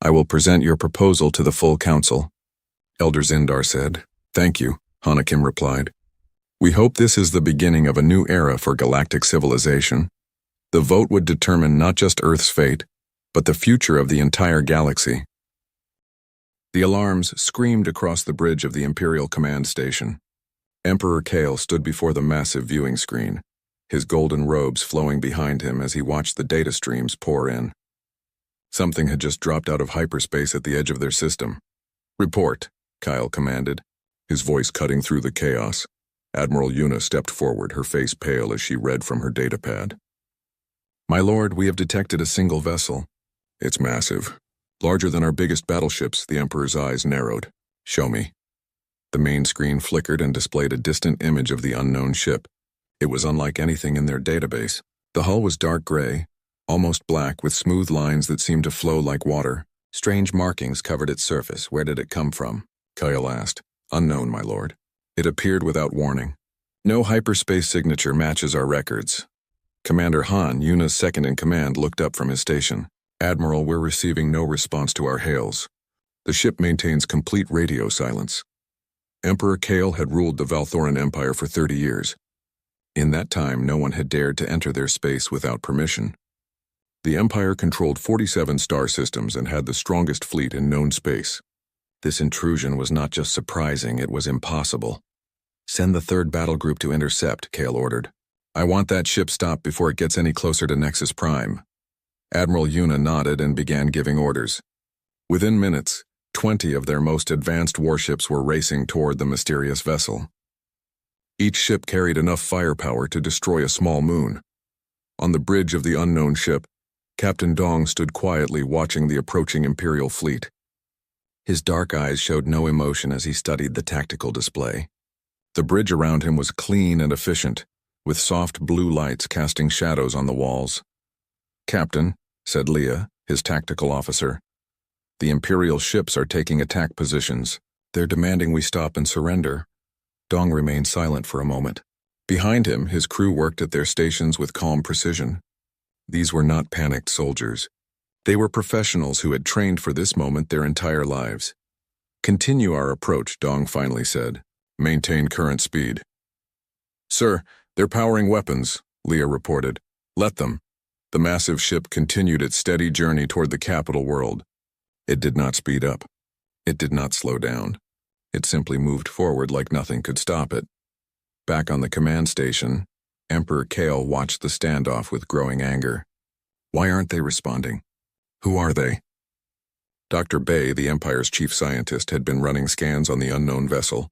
I will present your proposal to the full Council, Elder Zindar said. Thank you, Hana Kim replied. We hope this is the beginning of a new era for galactic civilization. The vote would determine not just Earth's fate, but the future of the entire galaxy. The alarms screamed across the bridge of the Imperial Command Station. Emperor Kale stood before the massive viewing screen, his golden robes flowing behind him as he watched the data streams pour in. Something had just dropped out of hyperspace at the edge of their system. Report, Kyle commanded, his voice cutting through the chaos. Admiral Yuna stepped forward, her face pale as she read from her datapad. My lord, we have detected a single vessel. It's massive. Larger than our biggest battleships, the Emperor's eyes narrowed. Show me. The main screen flickered and displayed a distant image of the unknown ship. It was unlike anything in their database. The hull was dark gray, almost black, with smooth lines that seemed to flow like water. Strange markings covered its surface. Where did it come from? Kyle asked. Unknown, my lord. It appeared without warning. No hyperspace signature matches our records. Commander Han, Yuna's second-in-command, looked up from his station. Admiral, we're receiving no response to our hails. The ship maintains complete radio silence. Emperor Kale had ruled the Valthoran Empire for 30 years. In that time, no one had dared to enter their space without permission. The Empire controlled 47 star systems and had the strongest fleet in known space. This intrusion was not just surprising, it was impossible. Send the third battle group to intercept, Kale ordered. I want that ship stopped before it gets any closer to Nexus Prime. Admiral Yuna nodded and began giving orders. Within minutes, 20 of their most advanced warships were racing toward the mysterious vessel. Each ship carried enough firepower to destroy a small moon. On the bridge of the unknown ship, Captain Dong stood quietly watching the approaching Imperial fleet. His dark eyes showed no emotion as he studied the tactical display. The bridge around him was clean and efficient, with soft blue lights casting shadows on the walls. Captain, said Leah, his tactical officer, the Imperial ships are taking attack positions. They're demanding we stop and surrender. Dong remained silent for a moment. Behind him, his crew worked at their stations with calm precision. These were not panicked soldiers. They were professionals who had trained for this moment their entire lives. Continue our approach, Dong finally said. Maintain current speed. Sir, they're powering weapons, Leah reported. Let them. The massive ship continued its steady journey toward the capital world. It did not speed up. It did not slow down. It simply moved forward like nothing could stop it. Back on the command station, Emperor Kale watched the standoff with growing anger. Why aren't they responding? Who are they? Dr. Bay, the Empire's chief scientist, had been running scans on the unknown vessel.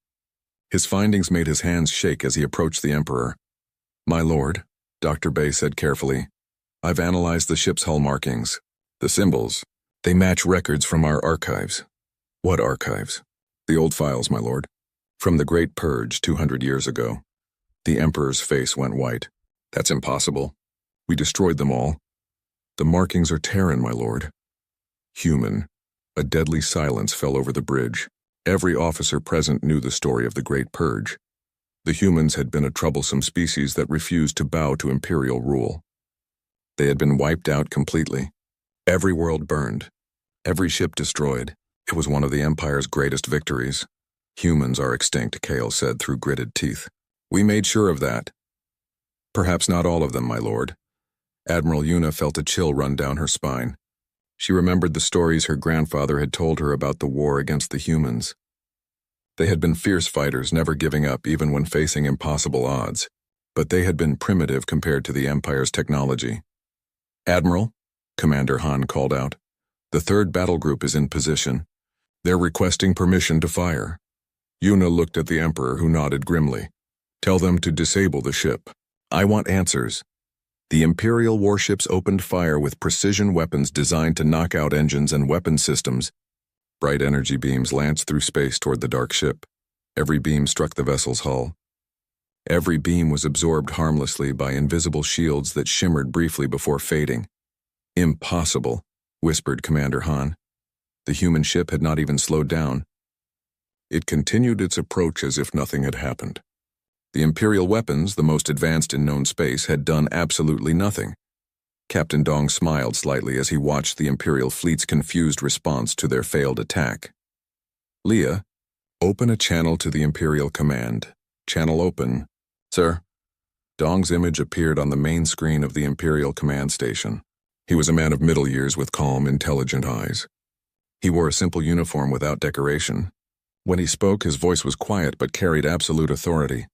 His findings made his hands shake as he approached the Emperor. My lord, Dr. Bay said carefully, I've analyzed the ship's hull markings. The symbols, they match records from our archives. What archives? The old files, my lord. From the Great Purge 200 years ago. The Emperor's face went white. That's impossible. We destroyed them all. The markings are Terran, my lord. Human. A deadly silence fell over the bridge. Every officer present knew the story of the Great Purge. The humans had been a troublesome species that refused to bow to imperial rule. They had been wiped out completely. Every world burned. Every ship destroyed. It was one of the Empire's greatest victories. Humans are extinct, Kale said through gritted teeth. We made sure of that. Perhaps not all of them, my lord. Admiral Una felt a chill run down her spine. She remembered the stories her grandfather had told her about the war against the humans. They had been fierce fighters, never giving up even when facing impossible odds. But they had been primitive compared to the Empire's technology. Admiral, Commander Han called out. The third battle group is in position. They're requesting permission to fire. Una looked at the Emperor, who nodded grimly. Tell them to disable the ship. I want answers. The Imperial warships opened fire with precision weapons designed to knock out engines and weapon systems. Bright energy beams lanced through space toward the dark ship. Every beam struck the vessel's hull. Every beam was absorbed harmlessly by invisible shields that shimmered briefly before fading. Impossible, whispered Commander Han. The human ship had not even slowed down. It continued its approach as if nothing had happened. The Imperial weapons, the most advanced in known space, had done absolutely nothing. Captain Dong smiled slightly as he watched the Imperial fleet's confused response to their failed attack. Leah, open a channel to the Imperial command. Channel open. Sir. Dong's image appeared on the main screen of the Imperial command station. He was a man of middle years with calm, intelligent eyes. He wore a simple uniform without decoration. When he spoke, his voice was quiet but carried absolute authority.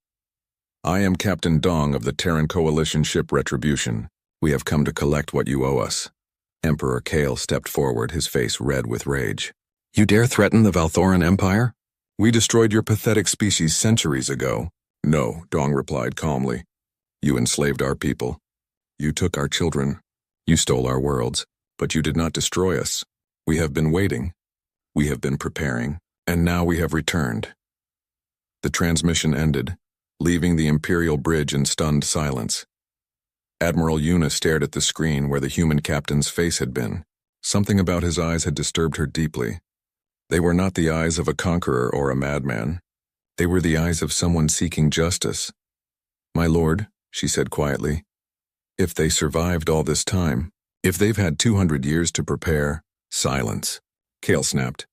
I am Captain Dong of the Terran Coalition ship Retribution. We have come to collect what you owe us. Emperor Kale stepped forward, his face red with rage. You dare threaten the Valthoran Empire? We destroyed your pathetic species centuries ago. No, Dong replied calmly. You enslaved our people. You took our children. You stole our worlds. But you did not destroy us. We have been waiting. We have been preparing. And now we have returned. The transmission ended, leaving the Imperial bridge in stunned silence. Admiral Una stared at the screen where the human captain's face had been. Something about his eyes had disturbed her deeply. They were not the eyes of a conqueror or a madman. They were the eyes of someone seeking justice. My lord, she said quietly, if they survived all this time, if they've had 200 years to prepare, silence. Kale snapped.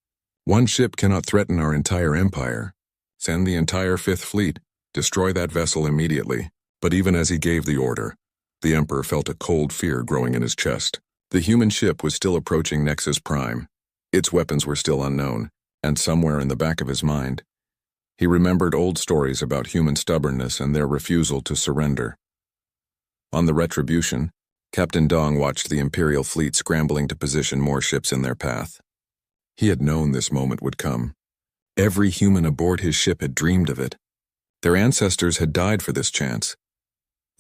One ship cannot threaten our entire empire. Send the entire Fifth Fleet. Destroy that vessel immediately. But even as he gave the order, the Emperor felt a cold fear growing in his chest. The human ship was still approaching Nexus Prime. Its weapons were still unknown, and somewhere in the back of his mind, he remembered old stories about human stubbornness and their refusal to surrender. On the Retribution, Captain Dong watched the Imperial fleet scrambling to position more ships in their path. He had known this moment would come. Every human aboard his ship had dreamed of it. Their ancestors had died for this chance.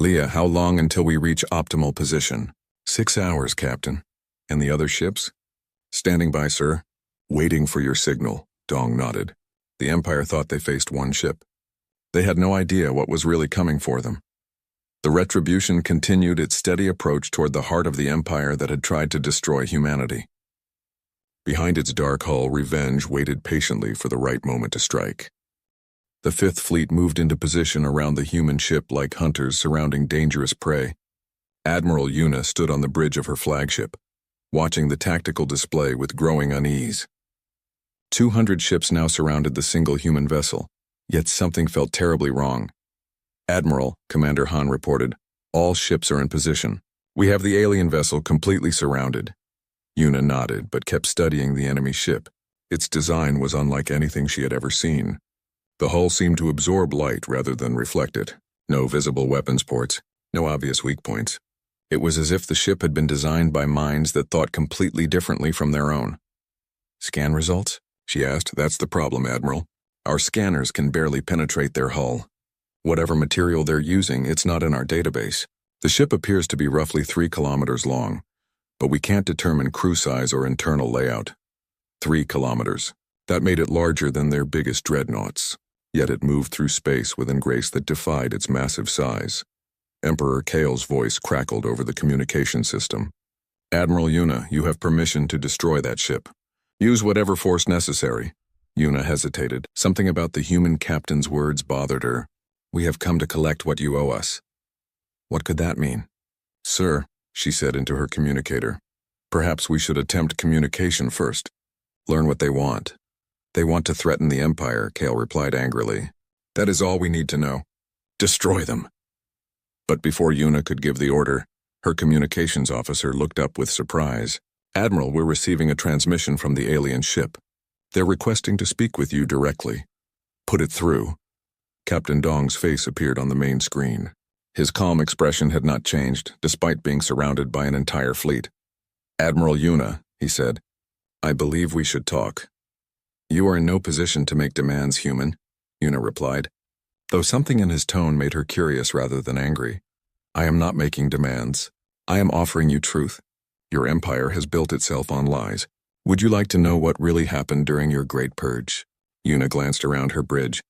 Leah, how long until we reach optimal position? 6 hours, Captain. And the other ships? Standing by, sir. Waiting for your signal, Dong nodded. The Empire thought they faced one ship. They had no idea what was really coming for them. The Retribution continued its steady approach toward the heart of the Empire that had tried to destroy humanity. Behind its dark hull, revenge waited patiently for the right moment to strike. The Fifth Fleet moved into position around the human ship like hunters surrounding dangerous prey. Admiral Una stood on the bridge of her flagship, watching the tactical display with growing unease. 200 ships now surrounded the single human vessel, yet something felt terribly wrong. Admiral, Commander Han reported. All ships are in position. We have the alien vessel completely surrounded. Yuna nodded, but kept studying the enemy ship. Its design was unlike anything she had ever seen. The hull seemed to absorb light rather than reflect it. No visible weapons ports, no obvious weak points. It was as if the ship had been designed by minds that thought completely differently from their own. Scan results? She asked. That's the problem, Admiral. Our scanners can barely penetrate their hull. Whatever material they're using, it's not in our database. The ship appears to be roughly 3 kilometers long, but we can't determine crew size or internal layout. 3 kilometers. That made it larger than their biggest dreadnoughts. Yet it moved through space with a grace that defied its massive size. Emperor Kale's voice crackled over the communication system. Admiral Yuna, you have permission to destroy that ship. Use whatever force necessary. Yuna hesitated. Something about the human captain's words bothered her. We have come to collect what you owe us. What could that mean? Sir, she said into her communicator. Perhaps we should attempt communication first. Learn what they want. They want to threaten the Empire, Kale replied angrily. That is all we need to know. Destroy them. But before Yuna could give the order, her communications officer looked up with surprise. Admiral, we're receiving a transmission from the alien ship. They're requesting to speak with you directly. Put it through. Captain Dong's face appeared on the main screen. His calm expression had not changed, despite being surrounded by an entire fleet. Admiral Yuna, he said, I believe we should talk. You are in no position to make demands, human, Yuna replied, though something in his tone made her curious rather than angry. I am not making demands. I am offering you truth. Your empire has built itself on lies. Would you like to know what really happened during your Great Purge? Yuna glanced around her bridge.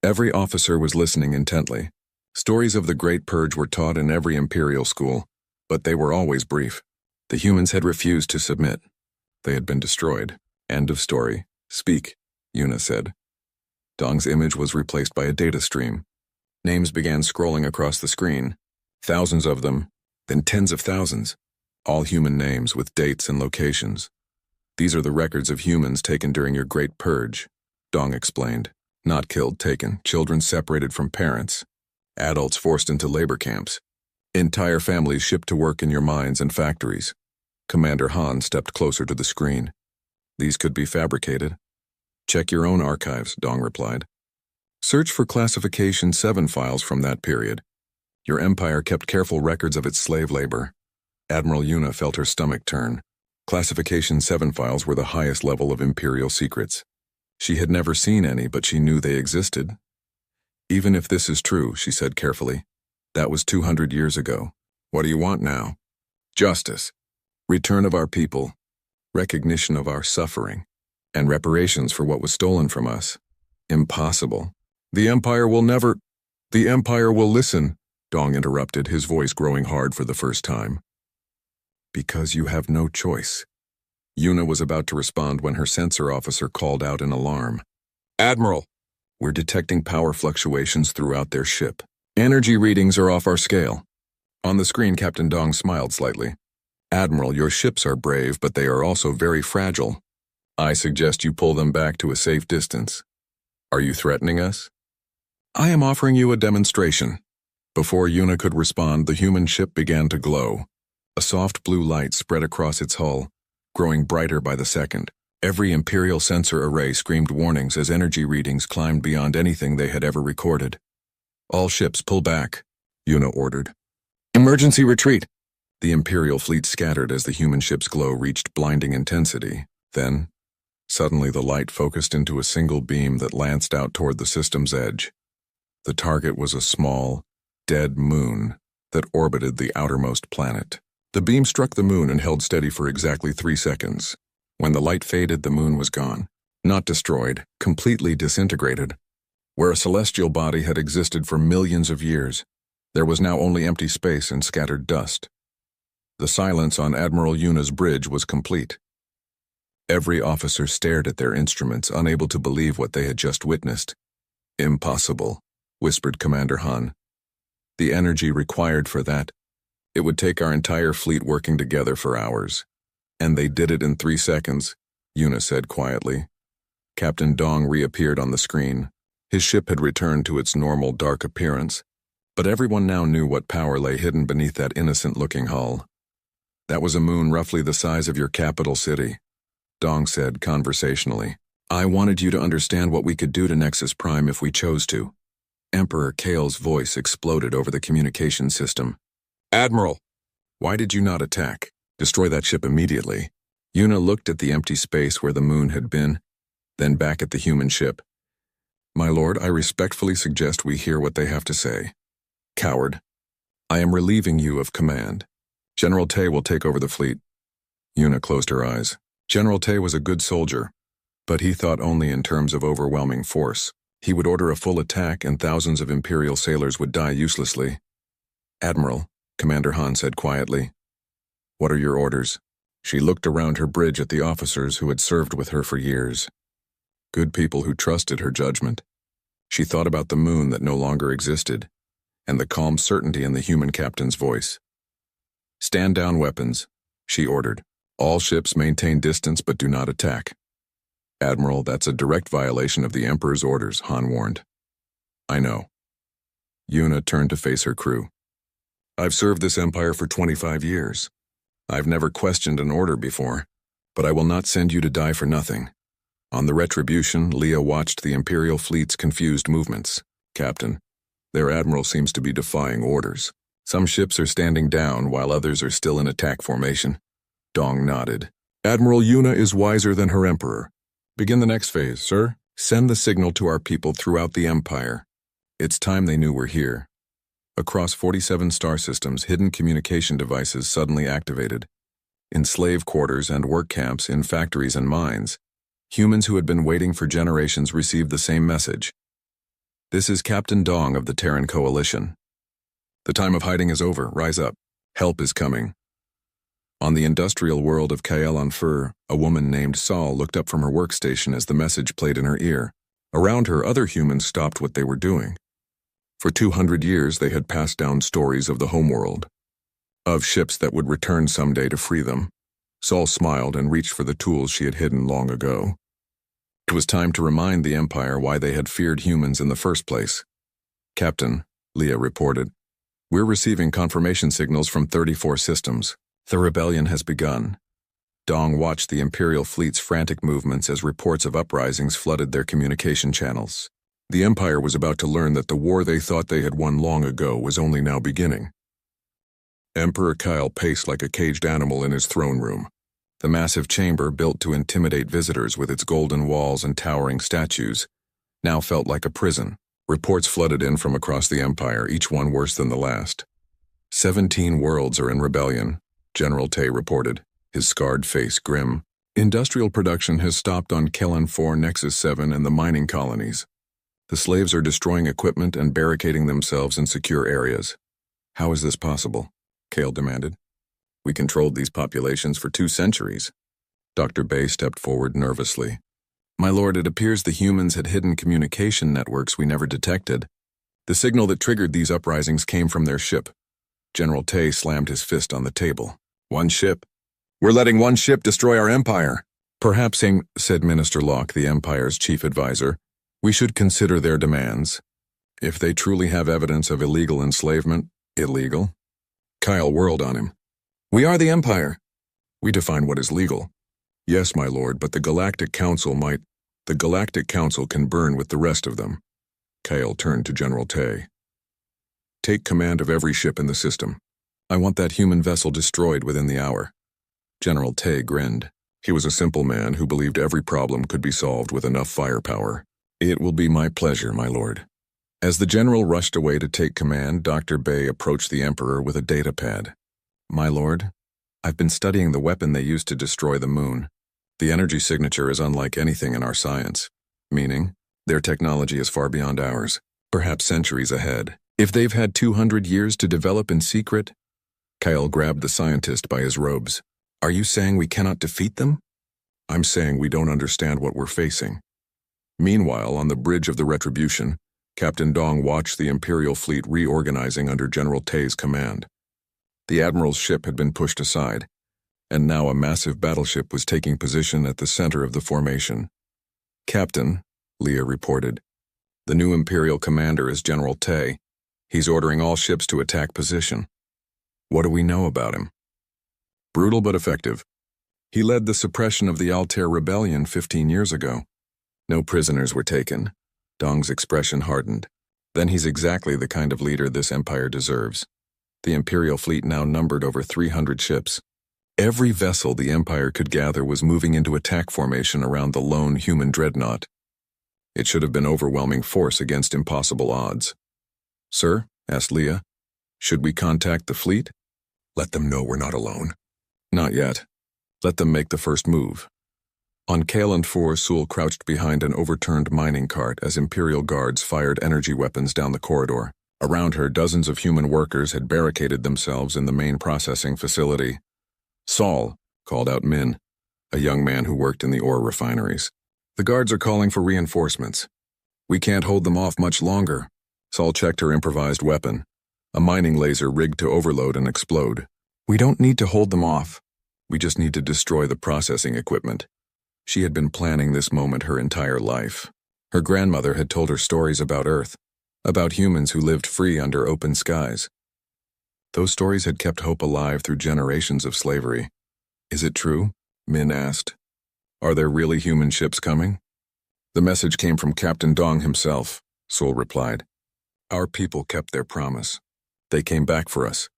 Every officer was listening intently. Stories of the Great Purge were taught in every Imperial school, but they were always brief. The humans had refused to submit. They had been destroyed. End of story. Speak, Yuna said. Dong's image was replaced by a data stream. Names began scrolling across the screen. Thousands of them, then tens of thousands. All human names with dates and locations. These are the records of humans taken during your Great Purge, Dong explained. Not killed, taken. Children separated from parents. Adults forced into labor camps. Entire families shipped to work in your mines and factories. Commander Han stepped closer to the screen. These could be fabricated. Check your own archives, Dong replied. Search for Classification 7 files from that period. Your empire kept careful records of its slave labor. Admiral Yuna felt her stomach turn. Classification 7 files were the highest level of Imperial secrets. She had never seen any, but she knew they existed. Even if this is true, she said carefully, that was 200 years ago. What do you want now? Justice. Return of our people. Recognition of our suffering. And reparations for what was stolen from us. Impossible. The Empire will never... The Empire will listen, Dong interrupted, his voice growing hard for the first time. Because you have no choice. Yuna was about to respond when her sensor officer called out in alarm. Admiral, we're detecting power fluctuations throughout their ship. Energy readings are off our scale. On the screen, Captain Dong smiled slightly. Admiral, your ships are brave, but they are also very fragile. I suggest you pull them back to a safe distance. Are you threatening us? I am offering you a demonstration. Before Yuna could respond, the human ship began to glow. A soft blue light spread across its hull, growing brighter by the second. Every Imperial sensor array screamed warnings as energy readings climbed beyond anything they had ever recorded. All ships pull back, Yuna ordered. Emergency retreat! The Imperial fleet scattered as the human ship's glow reached blinding intensity. Then, suddenly the light focused into a single beam that lanced out toward the system's edge. The target was a small, dead moon that orbited the outermost planet. The beam struck the moon and held steady for exactly 3 seconds. When the light faded, the moon was gone. Not destroyed, completely disintegrated. Where a celestial body had existed for millions of years, there was now only empty space and scattered dust. The silence on Admiral Yuna's bridge was complete. Every officer stared at their instruments, unable to believe what they had just witnessed. Impossible, whispered Commander Han. The energy required for that, it would take our entire fleet working together for hours. And they did it in 3 seconds, Yuna said quietly. Captain Dong reappeared on the screen. His ship had returned to its normal dark appearance, But everyone now knew what power lay hidden beneath that innocent-looking hull. That was a moon roughly the size of your capital city, Dong said conversationally. I wanted you to understand what we could do to Nexus Prime if we chose to. Emperor Kale's voice exploded over the communication system. Admiral, why did you not attack? Destroy that ship immediately. Yuna looked at the empty space where the moon had been, then back at the human ship. My lord, I respectfully suggest we hear what they have to say. Coward. I am relieving you of command. General Tay will take over the fleet. Yuna closed her eyes. General Tay was a good soldier, but he thought only in terms of overwhelming force. He would order a full attack and thousands of Imperial sailors would die uselessly. Admiral, Commander Han said quietly. What are your orders? She looked around her bridge at the officers who had served with her for years. Good people who trusted her judgment. She thought about the moon that no longer existed, and the calm certainty in the human captain's voice. Stand down weapons, she ordered. All ships maintain distance but do not attack. Admiral, that's a direct violation of the Emperor's orders, Han warned. I know. Yuna turned to face her crew. I've served this empire for 25 years. I've never questioned an order before, but I will not send you to die for nothing. On the Retribution, Leah watched the Imperial fleet's confused movements. Captain, their admiral seems to be defying orders. Some ships are standing down while others are still in attack formation. Dong nodded. Admiral Yuna is wiser than her emperor. Begin the next phase, sir. Send the signal to our people throughout the Empire. It's time they knew we're here. Across 47 star systems, hidden communication devices suddenly activated. In slave quarters and work camps, in factories and mines, humans who had been waiting for generations received the same message. This is Captain Dong of the Terran Coalition. The time of hiding is over. Rise up. Help is coming. On the industrial world of Kael-on-Fur, a woman named Sol looked up from her workstation as the message played in her ear. Around her, other humans stopped what they were doing. For 200 years, they had passed down stories of the homeworld, of ships that would return someday to free them. Sol smiled and reached for the tools she had hidden long ago. It was time to remind the Empire why they had feared humans in the first place. Captain, Leah reported, we're receiving confirmation signals from 34 systems. The rebellion has begun. Dong watched the Imperial fleet's frantic movements as reports of uprisings flooded their communication channels. The Empire was about to learn that the war they thought they had won long ago was only now beginning. Emperor Kyle paced like a caged animal in his throne room. The massive chamber, built to intimidate visitors with its golden walls and towering statues, now felt like a prison. Reports flooded in from across the Empire, each one worse than the last. 17 worlds are in rebellion, General Tay reported, his scarred face grim. Industrial production has stopped on Kellan-4 Nexus 7 and the mining colonies. The slaves are destroying equipment and barricading themselves in secure areas. How is this possible? Kale demanded. We controlled these populations for 2 centuries. Dr. Bay stepped forward nervously. My lord, it appears the humans had hidden communication networks we never detected. The signal that triggered these uprisings came from their ship. General Tay slammed his fist on the table. One ship? We're letting one ship destroy our empire. Perhaps, said Minister Locke, the Empire's chief advisor, we should consider their demands. If they truly have evidence of illegal enslavement, illegal? Kyle whirled on him. We are the Empire. We define what is legal. Yes, my lord, but the Galactic Council can burn with the rest of them. Kyle turned to General Tay. Take command of every ship in the system. I want that human vessel destroyed within the hour. General Tay grinned. He was a simple man who believed every problem could be solved with enough firepower. It will be my pleasure, my lord. As the general rushed away to take command, Dr. Bay approached the Emperor with a data pad. My lord, I've been studying the weapon they used to destroy the moon. The energy signature is unlike anything in our science, meaning their technology is far beyond ours, perhaps centuries ahead. If they've had 200 years to develop in secret, Kyle grabbed the scientist by his robes. Are you saying we cannot defeat them? I'm saying we don't understand what we're facing. Meanwhile, on the bridge of the Retribution, Captain Dong watched the Imperial fleet reorganizing under General Tay's command. The Admiral's ship had been pushed aside, and now a massive battleship was taking position at the center of the formation. Captain, Leah reported, the new Imperial commander is General Tay. He's ordering all ships to attack position. What do we know about him? Brutal but effective. He led the suppression of the Altair Rebellion 15 years ago. No prisoners were taken. Dong's expression hardened. Then he's exactly the kind of leader this empire deserves. The Imperial fleet now numbered over 300 ships. Every vessel the Empire could gather was moving into attack formation around the lone human dreadnought. It should have been overwhelming force against impossible odds. "Sir," asked Leah, "should we contact the fleet?" "Let them know we're not alone." "Not yet. Let them make the first move." On Kaelan 4, Sewell crouched behind an overturned mining cart as Imperial guards fired energy weapons down the corridor. Around her, dozens of human workers had barricaded themselves in the main processing facility. "Saul," called out Min, a young man who worked in the ore refineries. "The guards are calling for reinforcements. We can't hold them off much longer." Saul checked her improvised weapon, a mining laser rigged to overload and explode. "We don't need to hold them off. We just need to destroy the processing equipment." She had been planning this moment her entire life. Her grandmother had told her stories about Earth, about humans who lived free under open skies. Those stories had kept hope alive through generations of slavery. "Is it true?" Min asked. "Are there really human ships coming?" "The message came from Captain Dong himself," Sol replied. "Our people kept their promise. They came back for us."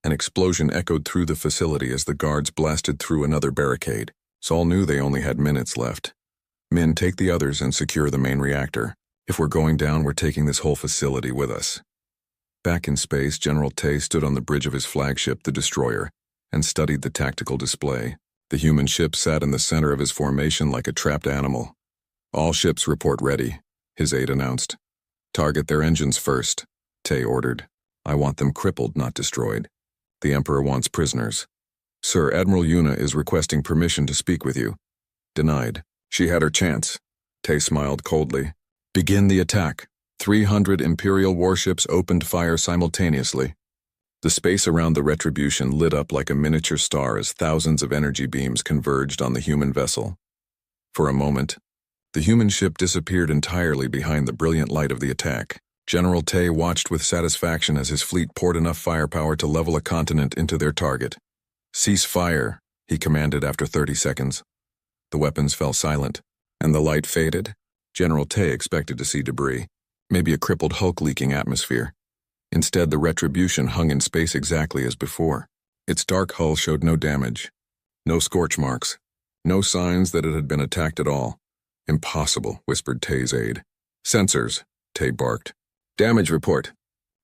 An explosion echoed through the facility as the guards blasted through another barricade. Saul knew they only had minutes left. "Min, take the others and secure the main reactor. If we're going down, we're taking this whole facility with us." Back in space, General Tay stood on the bridge of his flagship, the Destroyer, and studied the tactical display. The human ship sat in the center of his formation like a trapped animal. "All ships report ready," his aide announced. "Target their engines first," Tay ordered. "I want them crippled, not destroyed. The Emperor wants prisoners." "Sir, Admiral Yuna is requesting permission to speak with you." "Denied. She had her chance." Tay smiled coldly. "Begin the attack." 300 Imperial warships opened fire simultaneously. The space around the Retribution lit up like a miniature star as thousands of energy beams converged on the human vessel. For a moment, the human ship disappeared entirely behind the brilliant light of the attack. General Tay watched with satisfaction as his fleet poured enough firepower to level a continent into their target. "Cease fire," he commanded after 30 seconds. The weapons fell silent, and the light faded. General Tay expected to see debris, maybe a crippled Hulk-leaking atmosphere. Instead, the Retribution hung in space exactly as before. Its dark hull showed no damage, no scorch marks, no signs that it had been attacked at all. "Impossible," whispered Tay's aide. "Sensors," Tay barked. "Damage report."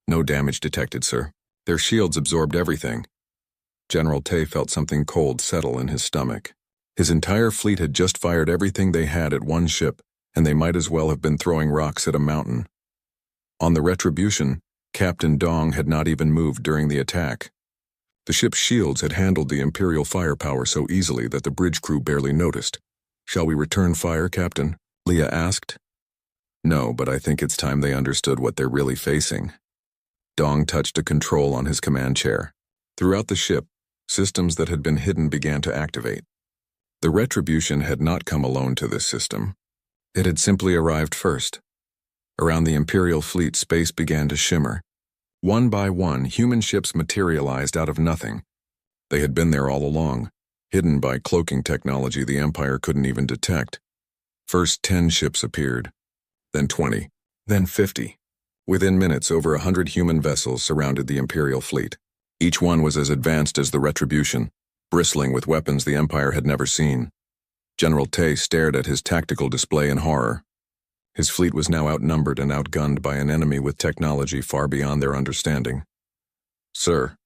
"No damage detected, sir. Their shields absorbed everything." General Tay felt something cold settle in his stomach. His entire fleet had just fired everything they had at one ship, and they might as well have been throwing rocks at a mountain. On the Retribution, Captain Dong had not even moved during the attack. The ship's shields had handled the Imperial firepower so easily that the bridge crew barely noticed. "Shall we return fire, Captain?" Leah asked. "No, but I think it's time they understood what they're really facing." Dong touched a control on his command chair. Throughout the ship, systems that had been hidden began to activate. The Retribution had not come alone to this system. It had simply arrived first. Around the Imperial fleet, space began to shimmer. One by one, human ships materialized out of nothing. They had been there all along, hidden by cloaking technology the Empire couldn't even detect. First 10 ships appeared, then 20, then 50. Within minutes, over 100 human vessels surrounded the Imperial fleet. Each one was as advanced as the Retribution, bristling with weapons the Empire had never seen. General Tay stared at his tactical display in horror. His fleet was now outnumbered and outgunned by an enemy with technology far beyond their understanding. "Sir,"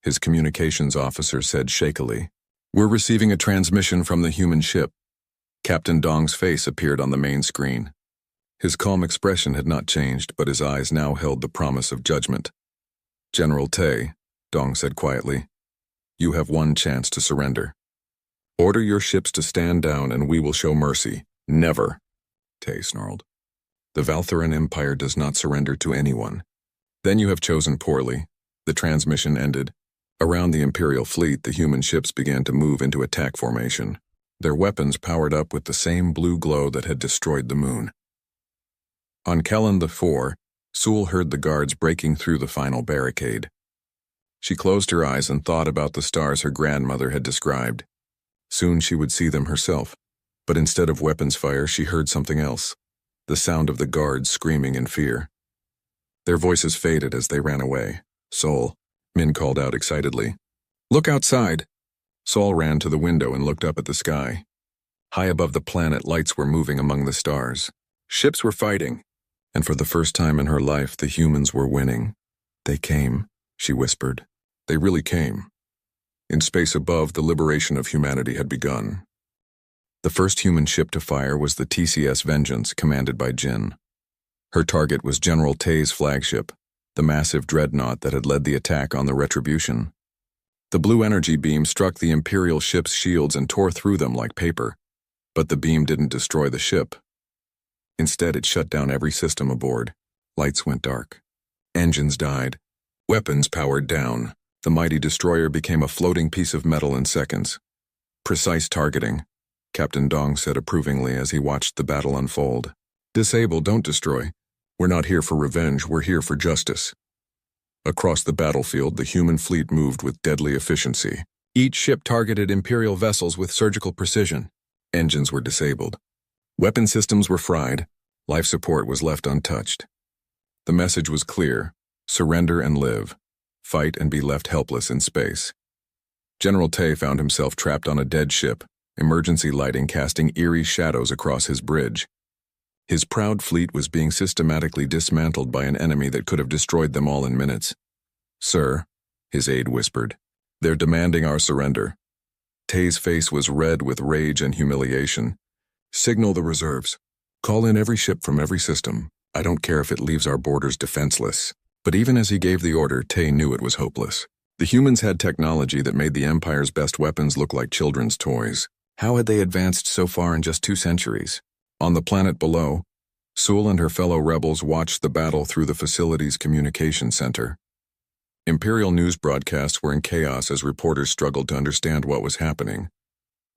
his communications officer said shakily, "we're receiving a transmission from the human ship." Captain Dong's face appeared on the main screen. His calm expression had not changed, but his eyes now held the promise of judgment. "General Tay," Dong said quietly, "you have one chance to surrender. Order your ships to stand down and we will show mercy." "Never," Tay snarled. "The Valthuran Empire does not surrender to anyone." "Then you have chosen poorly." The transmission ended. Around the Imperial fleet, the human ships began to move into attack formation, their weapons powered up with the same blue glow that had destroyed the moon. On Kaelan 4, Sewell heard the guards breaking through the final barricade. She closed her eyes and thought about the stars her grandmother had described. Soon she would see them herself, but instead of weapons fire, she heard something else, the sound of the guards screaming in fear. Their voices faded as they ran away. "Sol," Min called out excitedly. "Look outside." Sol ran to the window and looked up at the sky. High above the planet, lights were moving among the stars. Ships were fighting, and for the first time in her life, the humans were winning. "They came," she whispered. "They really came." In space above, the liberation of humanity had begun. The first human ship to fire was the TCS Vengeance, commanded by Jin. Her target was General Tay's flagship, the massive dreadnought that had led the attack on the Retribution. The blue energy beam struck the Imperial ship's shields and tore through them like paper, but the beam didn't destroy the ship. Instead, it shut down every system aboard. Lights went dark. Engines died. Weapons powered down. The mighty destroyer became a floating piece of metal in seconds. "Precise targeting," Captain Dong said approvingly as he watched the battle unfold. "Disable, don't destroy. We're not here for revenge, we're here for justice." Across the battlefield, the human fleet moved with deadly efficiency. Each ship targeted Imperial vessels with surgical precision. Engines were disabled. Weapon systems were fried. Life support was left untouched. The message was clear: surrender and live. Fight and be left helpless in space. General Tay found himself trapped on a dead ship, emergency lighting casting eerie shadows across his bridge. His proud fleet was being systematically dismantled by an enemy that could have destroyed them all in minutes. "Sir," his aide whispered, "they're demanding our surrender." Tay's face was red with rage and humiliation. "Signal the reserves. Call in every ship from every system. I don't care if it leaves our borders defenseless." But even as he gave the order, Tay knew it was hopeless. The humans had technology that made the Empire's best weapons look like children's toys. How had they advanced so far in just 2 centuries? On the planet below, Sewell and her fellow rebels watched the battle through the facility's communication center. Imperial news broadcasts were in chaos as reporters struggled to understand what was happening.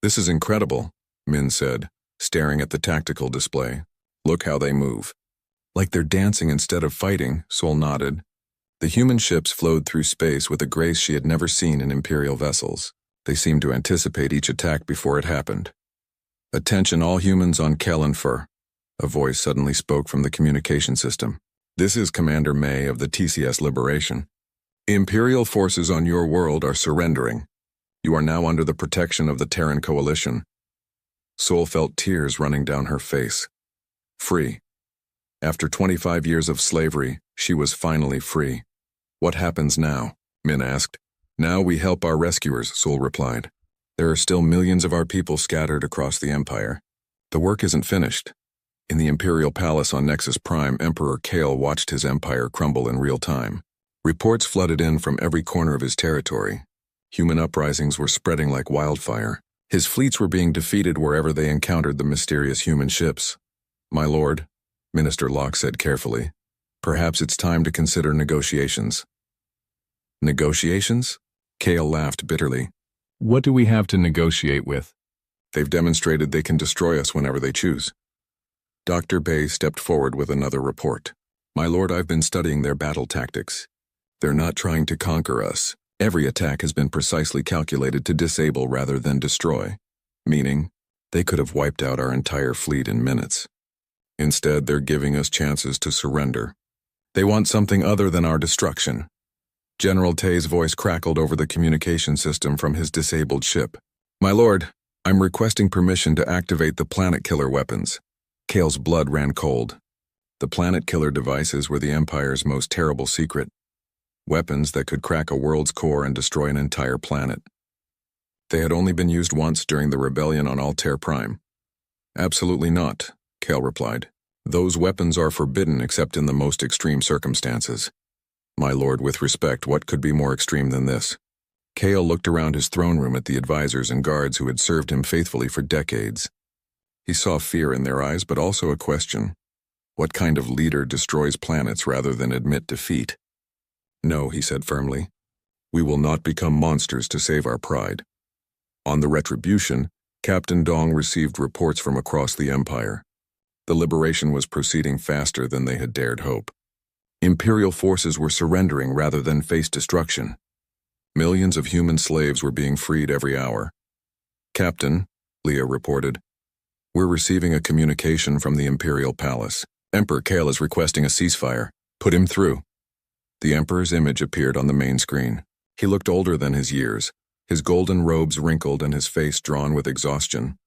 "This is incredible," Min said, staring at the tactical display. "Look how they move." "Like they're dancing instead of fighting," Sewell nodded. The human ships flowed through space with a grace she had never seen in Imperial vessels. They seemed to anticipate each attack before it happened. "Attention all humans on Kellenfur," a voice suddenly spoke from the communication system. "This is Commander May of the TCS Liberation. Imperial forces on your world are surrendering. You are now under the protection of the Terran Coalition." Sewell felt tears running down her face. Free. After 25 years of slavery, she was finally free. "What happens now?" Min asked. "Now we help our rescuers," Sewell replied. "There are still millions of our people scattered across the Empire. The work isn't finished." In the Imperial Palace on Nexus Prime, Emperor Kale watched his empire crumble in real time. Reports flooded in from every corner of his territory. Human uprisings were spreading like wildfire. His fleets were being defeated wherever they encountered the mysterious human ships. "My lord," Minister Locke said carefully, "perhaps it's time to consider negotiations." "Negotiations?" Kale laughed bitterly. "What do we have to negotiate with? They've demonstrated they can destroy us whenever they choose." Dr. Bay stepped forward with another report. "My lord, I've been studying their battle tactics. They're not trying to conquer us. Every attack has been precisely calculated to disable rather than destroy, meaning they could have wiped out our entire fleet in minutes. Instead, they're giving us chances to surrender. They want something other than our destruction." General Tay's voice crackled over the communication system from his disabled ship. "My lord, I'm requesting permission to activate the planet killer weapons." Kale's blood ran cold. The planet killer devices were the Empire's most terrible secret. Weapons that could crack a world's core and destroy an entire planet. They had only been used once during the rebellion on Altair Prime. "Absolutely not," Kale replied. "Those weapons are forbidden except in the most extreme circumstances." "My lord, with respect, what could be more extreme than this?" Kale looked around his throne room at the advisors and guards who had served him faithfully for decades. He saw fear in their eyes, but also a question. What kind of leader destroys planets rather than admit defeat? "No," he said firmly. "We will not become monsters to save our pride." On the Retribution, Captain Dong received reports from across the Empire. The liberation was proceeding faster than they had dared hope. Imperial forces were surrendering rather than face destruction. Millions of human slaves were being freed every hour. "Captain," Leah reported, "we're receiving a communication from the Imperial Palace. Emperor Kale is requesting a ceasefire. Put him through." The Emperor's image appeared on the main screen. He looked older than his years, his golden robes wrinkled and his face drawn with exhaustion.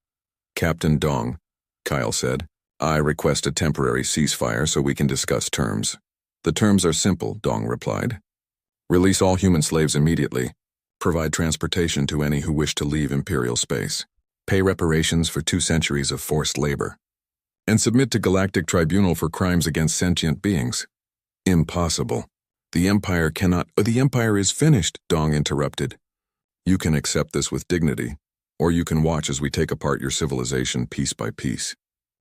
"Captain Dong," Kyle said, "I request a temporary ceasefire so we can discuss terms." "The terms are simple," Dong replied. "Release all human slaves immediately. Provide transportation to any who wish to leave Imperial space. Pay reparations for 2 centuries of forced labor. And submit to Galactic Tribunal for crimes against sentient beings." "Impossible. The Empire cannot—" "The Empire is finished," Dong interrupted. "You can accept this with dignity, or you can watch as we take apart your civilization piece by piece.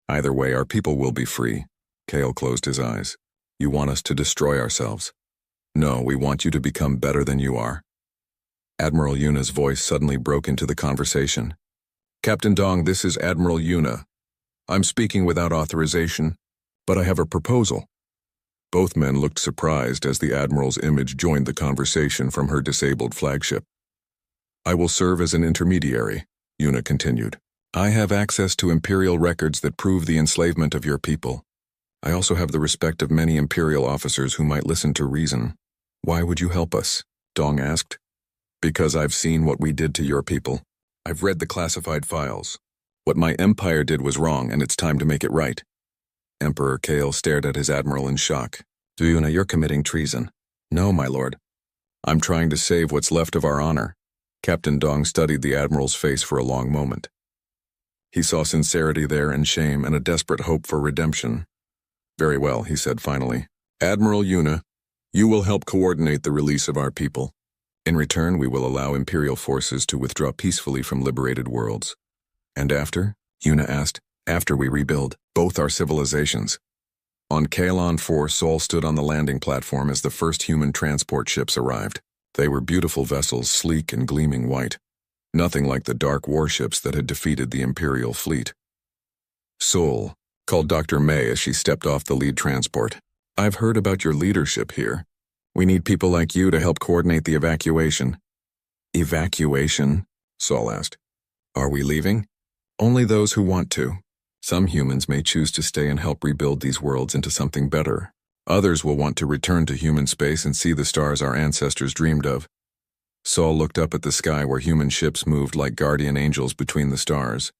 Either way, our people will be free." Kale closed his eyes. "You want us to destroy ourselves?" "No, we want you to become better than you are." Admiral Yuna's voice suddenly broke into the conversation. "Captain Dong, this is Admiral Yuna. I'm speaking without authorization, but I have a proposal." Both men looked surprised as the Admiral's image joined the conversation from her disabled flagship. "I will serve as an intermediary," Yuna continued. "I have access to Imperial records that prove the enslavement of your people. I also have the respect of many Imperial officers who might listen to reason." "Why would you help us?" Dong asked. "Because I've seen what we did to your people. I've read the classified files. What my Empire did was wrong, and it's time to make it right." Emperor Kale stared at his admiral in shock. "Yuna, you're committing treason." "No, my lord. I'm trying to save what's left of our honor." Captain Dong studied the admiral's face for a long moment. He saw sincerity there and shame and a desperate hope for redemption. "Very well," he said finally. "Admiral Yuna, you will help coordinate the release of our people. In return, we will allow Imperial forces to withdraw peacefully from liberated worlds." "And after?" Yuna asked. "After we rebuild both our civilizations." On Kalon 4, Sol stood on the landing platform as the first human transport ships arrived. They were beautiful vessels, sleek and gleaming white. Nothing like the dark warships that had defeated the Imperial fleet. "Sol," called Dr. May as she stepped off the lead transport. "I've heard about your leadership here. We need people like you to help coordinate the evacuation." "Evacuation?" Sol asked. "Are we leaving?" "Only those who want to. Some humans may choose to stay and help rebuild these worlds into something better. Others will want to return to human space and see the stars our ancestors dreamed of." Sol looked up at the sky where human ships moved like guardian angels between the stars.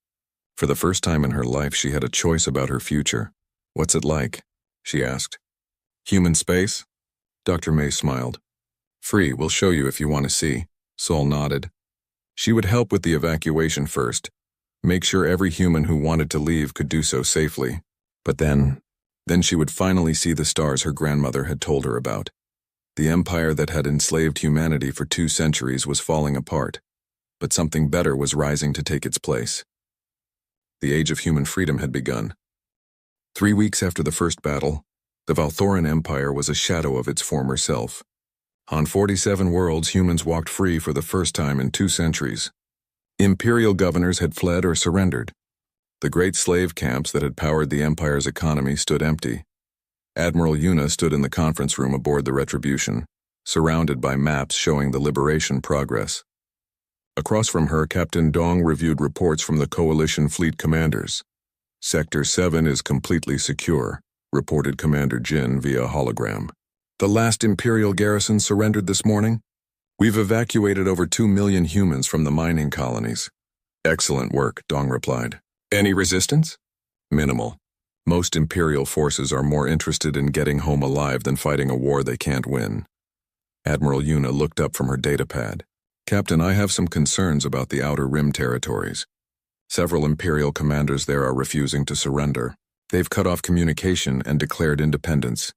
For the first time in her life, she had a choice about her future. "What's it like?" she asked. "Human space?" Dr. May smiled. "Free, we'll show you if you want to see." Sol nodded. She would help with the evacuation first, make sure every human who wanted to leave could do so safely. But then she would finally see the stars her grandmother had told her about. The empire that had enslaved humanity for 2 centuries was falling apart, but something better was rising to take its place. The age of human freedom had begun. 3 weeks after the first battle, the Valthoran Empire was a shadow of its former self. On 47 worlds, humans walked free for the first time in 2 centuries. Imperial governors had fled or surrendered. The great slave camps that had powered the Empire's economy stood empty. Admiral Yuna stood in the conference room aboard the Retribution, surrounded by maps showing the liberation progress. Across from her, Captain Dong reviewed reports from the Coalition fleet commanders. "Sector 7 is completely secure," reported Commander Jin via hologram. "The last Imperial garrison surrendered this morning. We've evacuated over 2 million humans from the mining colonies." "Excellent work," Dong replied. "Any resistance?" "Minimal. Most Imperial forces are more interested in getting home alive than fighting a war they can't win." Admiral Yuna looked up from her datapad. "Captain, I have some concerns about the Outer Rim territories. Several Imperial commanders there are refusing to surrender. They've cut off communication and declared independence."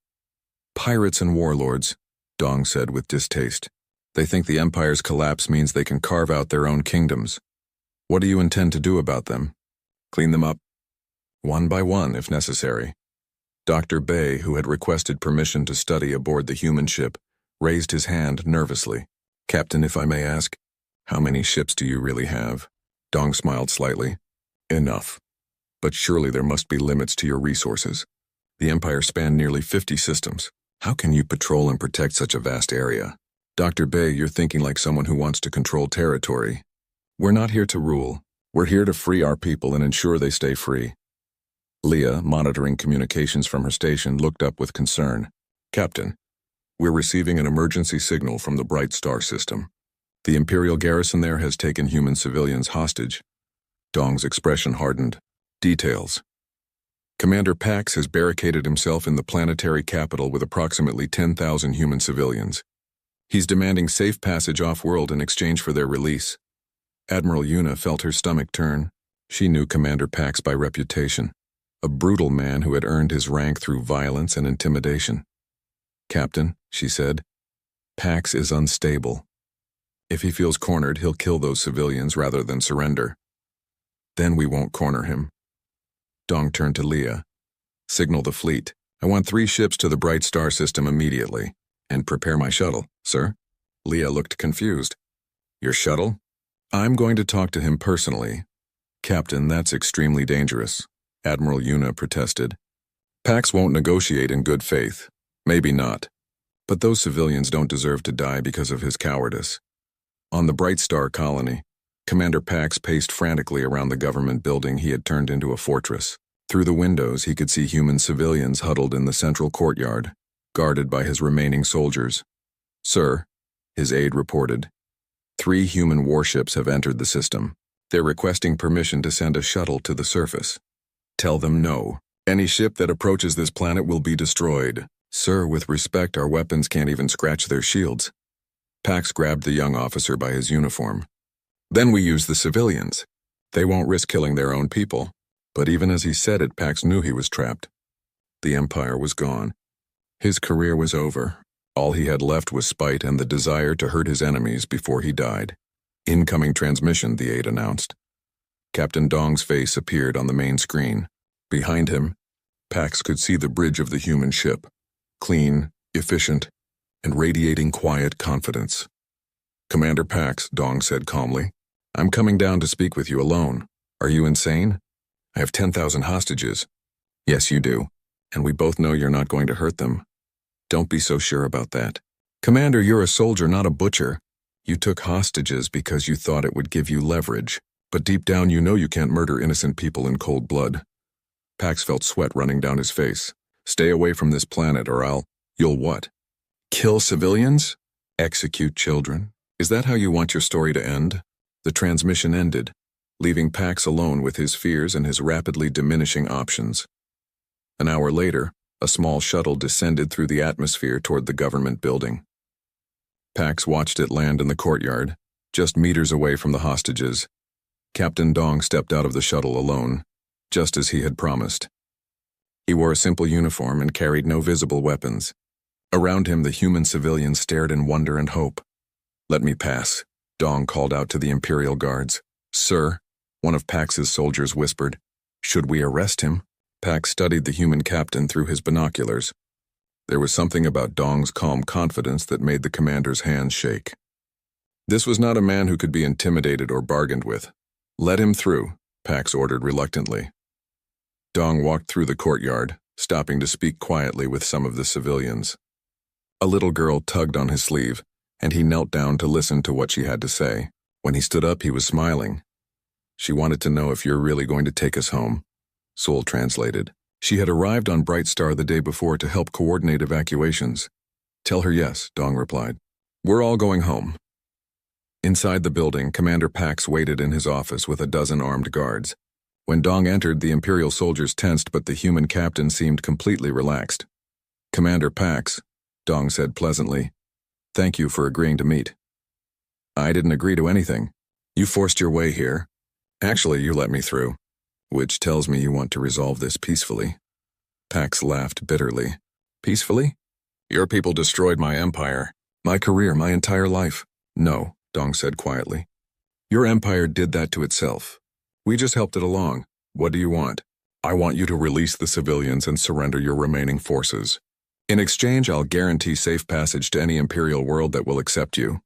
"Pirates and warlords," Dong said with distaste. "They think the Empire's collapse means they can carve out their own kingdoms. What do you intend to do about them? Clean them up?" "One by one, if necessary." Dr. Bay, who had requested permission to study aboard the human ship, raised his hand nervously. "Captain, if I may ask, how many ships do you really have?" Dong smiled slightly. "Enough. But surely there must be limits to your resources. The Empire spanned nearly 50 systems. How can you patrol and protect such a vast area? Dr. Bay, you're thinking like someone who wants to control territory. We're not here to rule. We're here to free our people and ensure they stay free. Leah, monitoring communications from her station, looked up with concern. Captain, we're receiving an emergency signal from the Bright Star system. The Imperial garrison there has taken human civilians hostage. Dong's expression hardened. Details. Commander Pax has barricaded himself in the planetary capital with approximately 10,000 human civilians. He's demanding safe passage off-world in exchange for their release. Admiral Yuna felt her stomach turn. She knew Commander Pax by reputation, a brutal man who had earned his rank through violence and intimidation. Captain, she said, Pax is unstable. If he feels cornered, he'll kill those civilians rather than surrender. Then we won't corner him. Dong turned to Leah. Signal the fleet. I want 3 ships to the Bright Star system immediately. And prepare my shuttle, sir. Leah looked confused. Your shuttle? I'm going to talk to him personally. Captain, that's extremely dangerous, Admiral Yuna protested. Pax won't negotiate in good faith. Maybe not. But those civilians don't deserve to die because of his cowardice. On the Bright Star colony, Commander Pax paced frantically around the government building he had turned into a fortress. Through the windows, he could see human civilians huddled in the central courtyard, guarded by his remaining soldiers. Sir, his aide reported, 3 human warships have entered the system. They're requesting permission to send a shuttle to the surface. Tell them no. Any ship that approaches this planet will be destroyed. Sir, with respect, our weapons can't even scratch their shields. Pax grabbed the young officer by his uniform. Then we use the civilians. They won't risk killing their own people. But even as he said it, Pax knew he was trapped. The Empire was gone. His career was over. All he had left was spite and the desire to hurt his enemies before he died. Incoming transmission, the aide announced. Captain Dong's face appeared on the main screen. Behind him, Pax could see the bridge of the human ship. Clean, efficient, and radiating quiet confidence. Commander Pax, Dong said calmly, I'm coming down to speak with you alone. Are you insane? I have 10,000 hostages. Yes, you do. And we both know you're not going to hurt them. Don't be so sure about that. Commander, you're a soldier, not a butcher. You took hostages because you thought it would give you leverage. But deep down you know you can't murder innocent people in cold blood. Pax felt sweat running down his face. Stay away from this planet or you'll what? Kill civilians? Execute children? Is that how you want your story to end? The transmission ended, leaving Pax alone with his fears and his rapidly diminishing options. An hour later, a small shuttle descended through the atmosphere toward the government building. Pax watched it land in the courtyard, just meters away from the hostages. Captain Dong stepped out of the shuttle alone, just as he had promised. He wore a simple uniform and carried no visible weapons. Around him, the human civilians stared in wonder and hope. Let me pass, Dong called out to the Imperial guards. Sir, one of Pax's soldiers whispered. Should we arrest him? Pax studied the human captain through his binoculars. There was something about Dong's calm confidence that made the commander's hands shake. This was not a man who could be intimidated or bargained with. Let him through, Pax ordered reluctantly. Dong walked through the courtyard, stopping to speak quietly with some of the civilians. A little girl tugged on his sleeve, and he knelt down to listen to what she had to say. When he stood up, he was smiling. She wanted to know if you're really going to take us home. Soul translated. She had arrived on Bright Star the day before to help coordinate evacuations. Tell her yes, Dong replied. We're all going home. Inside the building, Commander Pax waited in his office with a dozen armed guards. When Dong entered, the Imperial soldiers tensed, but the human captain seemed completely relaxed. Commander Pax, Dong said pleasantly, thank you for agreeing to meet. I didn't agree to anything. You forced your way here. Actually, you let me through. Which tells me you want to resolve this peacefully. Pax laughed bitterly. Peacefully? Your people destroyed my empire, my career, my entire life. No, Dong said quietly. Your empire did that to itself. We just helped it along. What do you want? I want you to release the civilians and surrender your remaining forces. In exchange, I'll guarantee safe passage to any Imperial world that will accept you.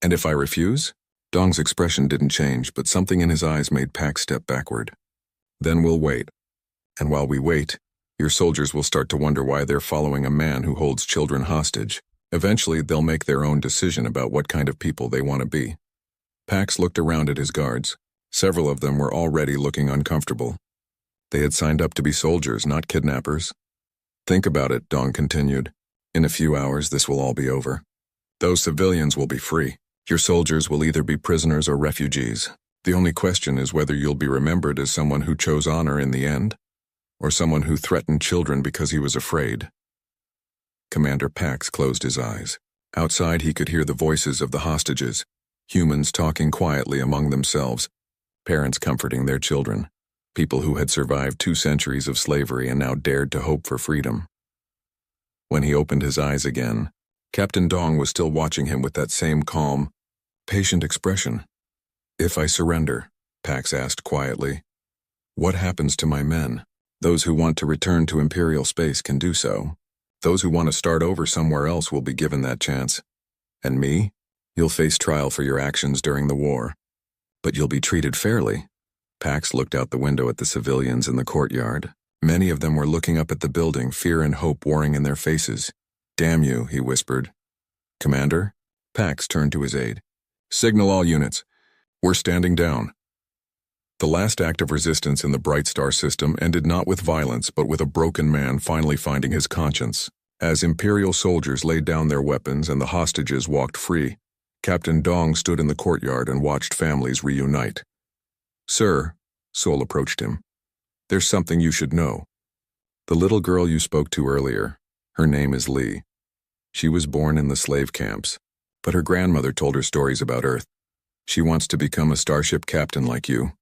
And if I refuse? Dong's expression didn't change, but something in his eyes made Pax step backward. Then we'll wait. And while we wait, Your soldiers will start to wonder why they're following a man who holds children hostage. Eventually, they'll make their own decision about what kind of people they want to be. Pax looked around at his guards. Several of them were already looking uncomfortable. They had signed up to be soldiers, not kidnappers. Think about it, Dong continued. In a few hours, this will all be over. Those civilians will be free. Your soldiers will either be prisoners or refugees. The only question is whether you'll be remembered as someone who chose honor in the end, or someone who threatened children because he was afraid. Commander Pax closed his eyes. Outside, he could hear the voices of the hostages, humans talking quietly among themselves, parents comforting their children, people who had survived 2 centuries of slavery and now dared to hope for freedom. When he opened his eyes again, Captain Dong was still watching him with that same calm, patient expression. "If I surrender," Pax asked quietly, "what happens to my men? Those who want to return to Imperial space can do so. Those who want to start over somewhere else will be given that chance. And me? You'll face trial for your actions during the war. But you'll be treated fairly." Pax looked out the window at the civilians in the courtyard. Many of them were looking up at the building, fear and hope warring in their faces. "Damn you," he whispered. "Commander?" Pax turned to his aide. "Signal all units. We're standing down." The last act of resistance in the Bright Star system ended not with violence but with a broken man finally finding his conscience. As Imperial soldiers laid down their weapons and the hostages walked free, Captain Dong stood in the courtyard and watched families reunite. "Sir," Sol approached him, "there's something you should know. The little girl you spoke to earlier, her name is Lee. She was born in the slave camps, but her grandmother told her stories about Earth. She wants to become a starship captain like you."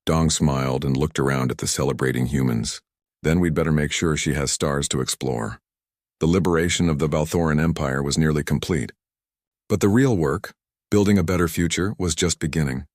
Dong smiled and looked around at the celebrating humans. "Then we'd better make sure she has stars to explore." The liberation of the Valthoran Empire was nearly complete. But the real work, building a better future, was just beginning.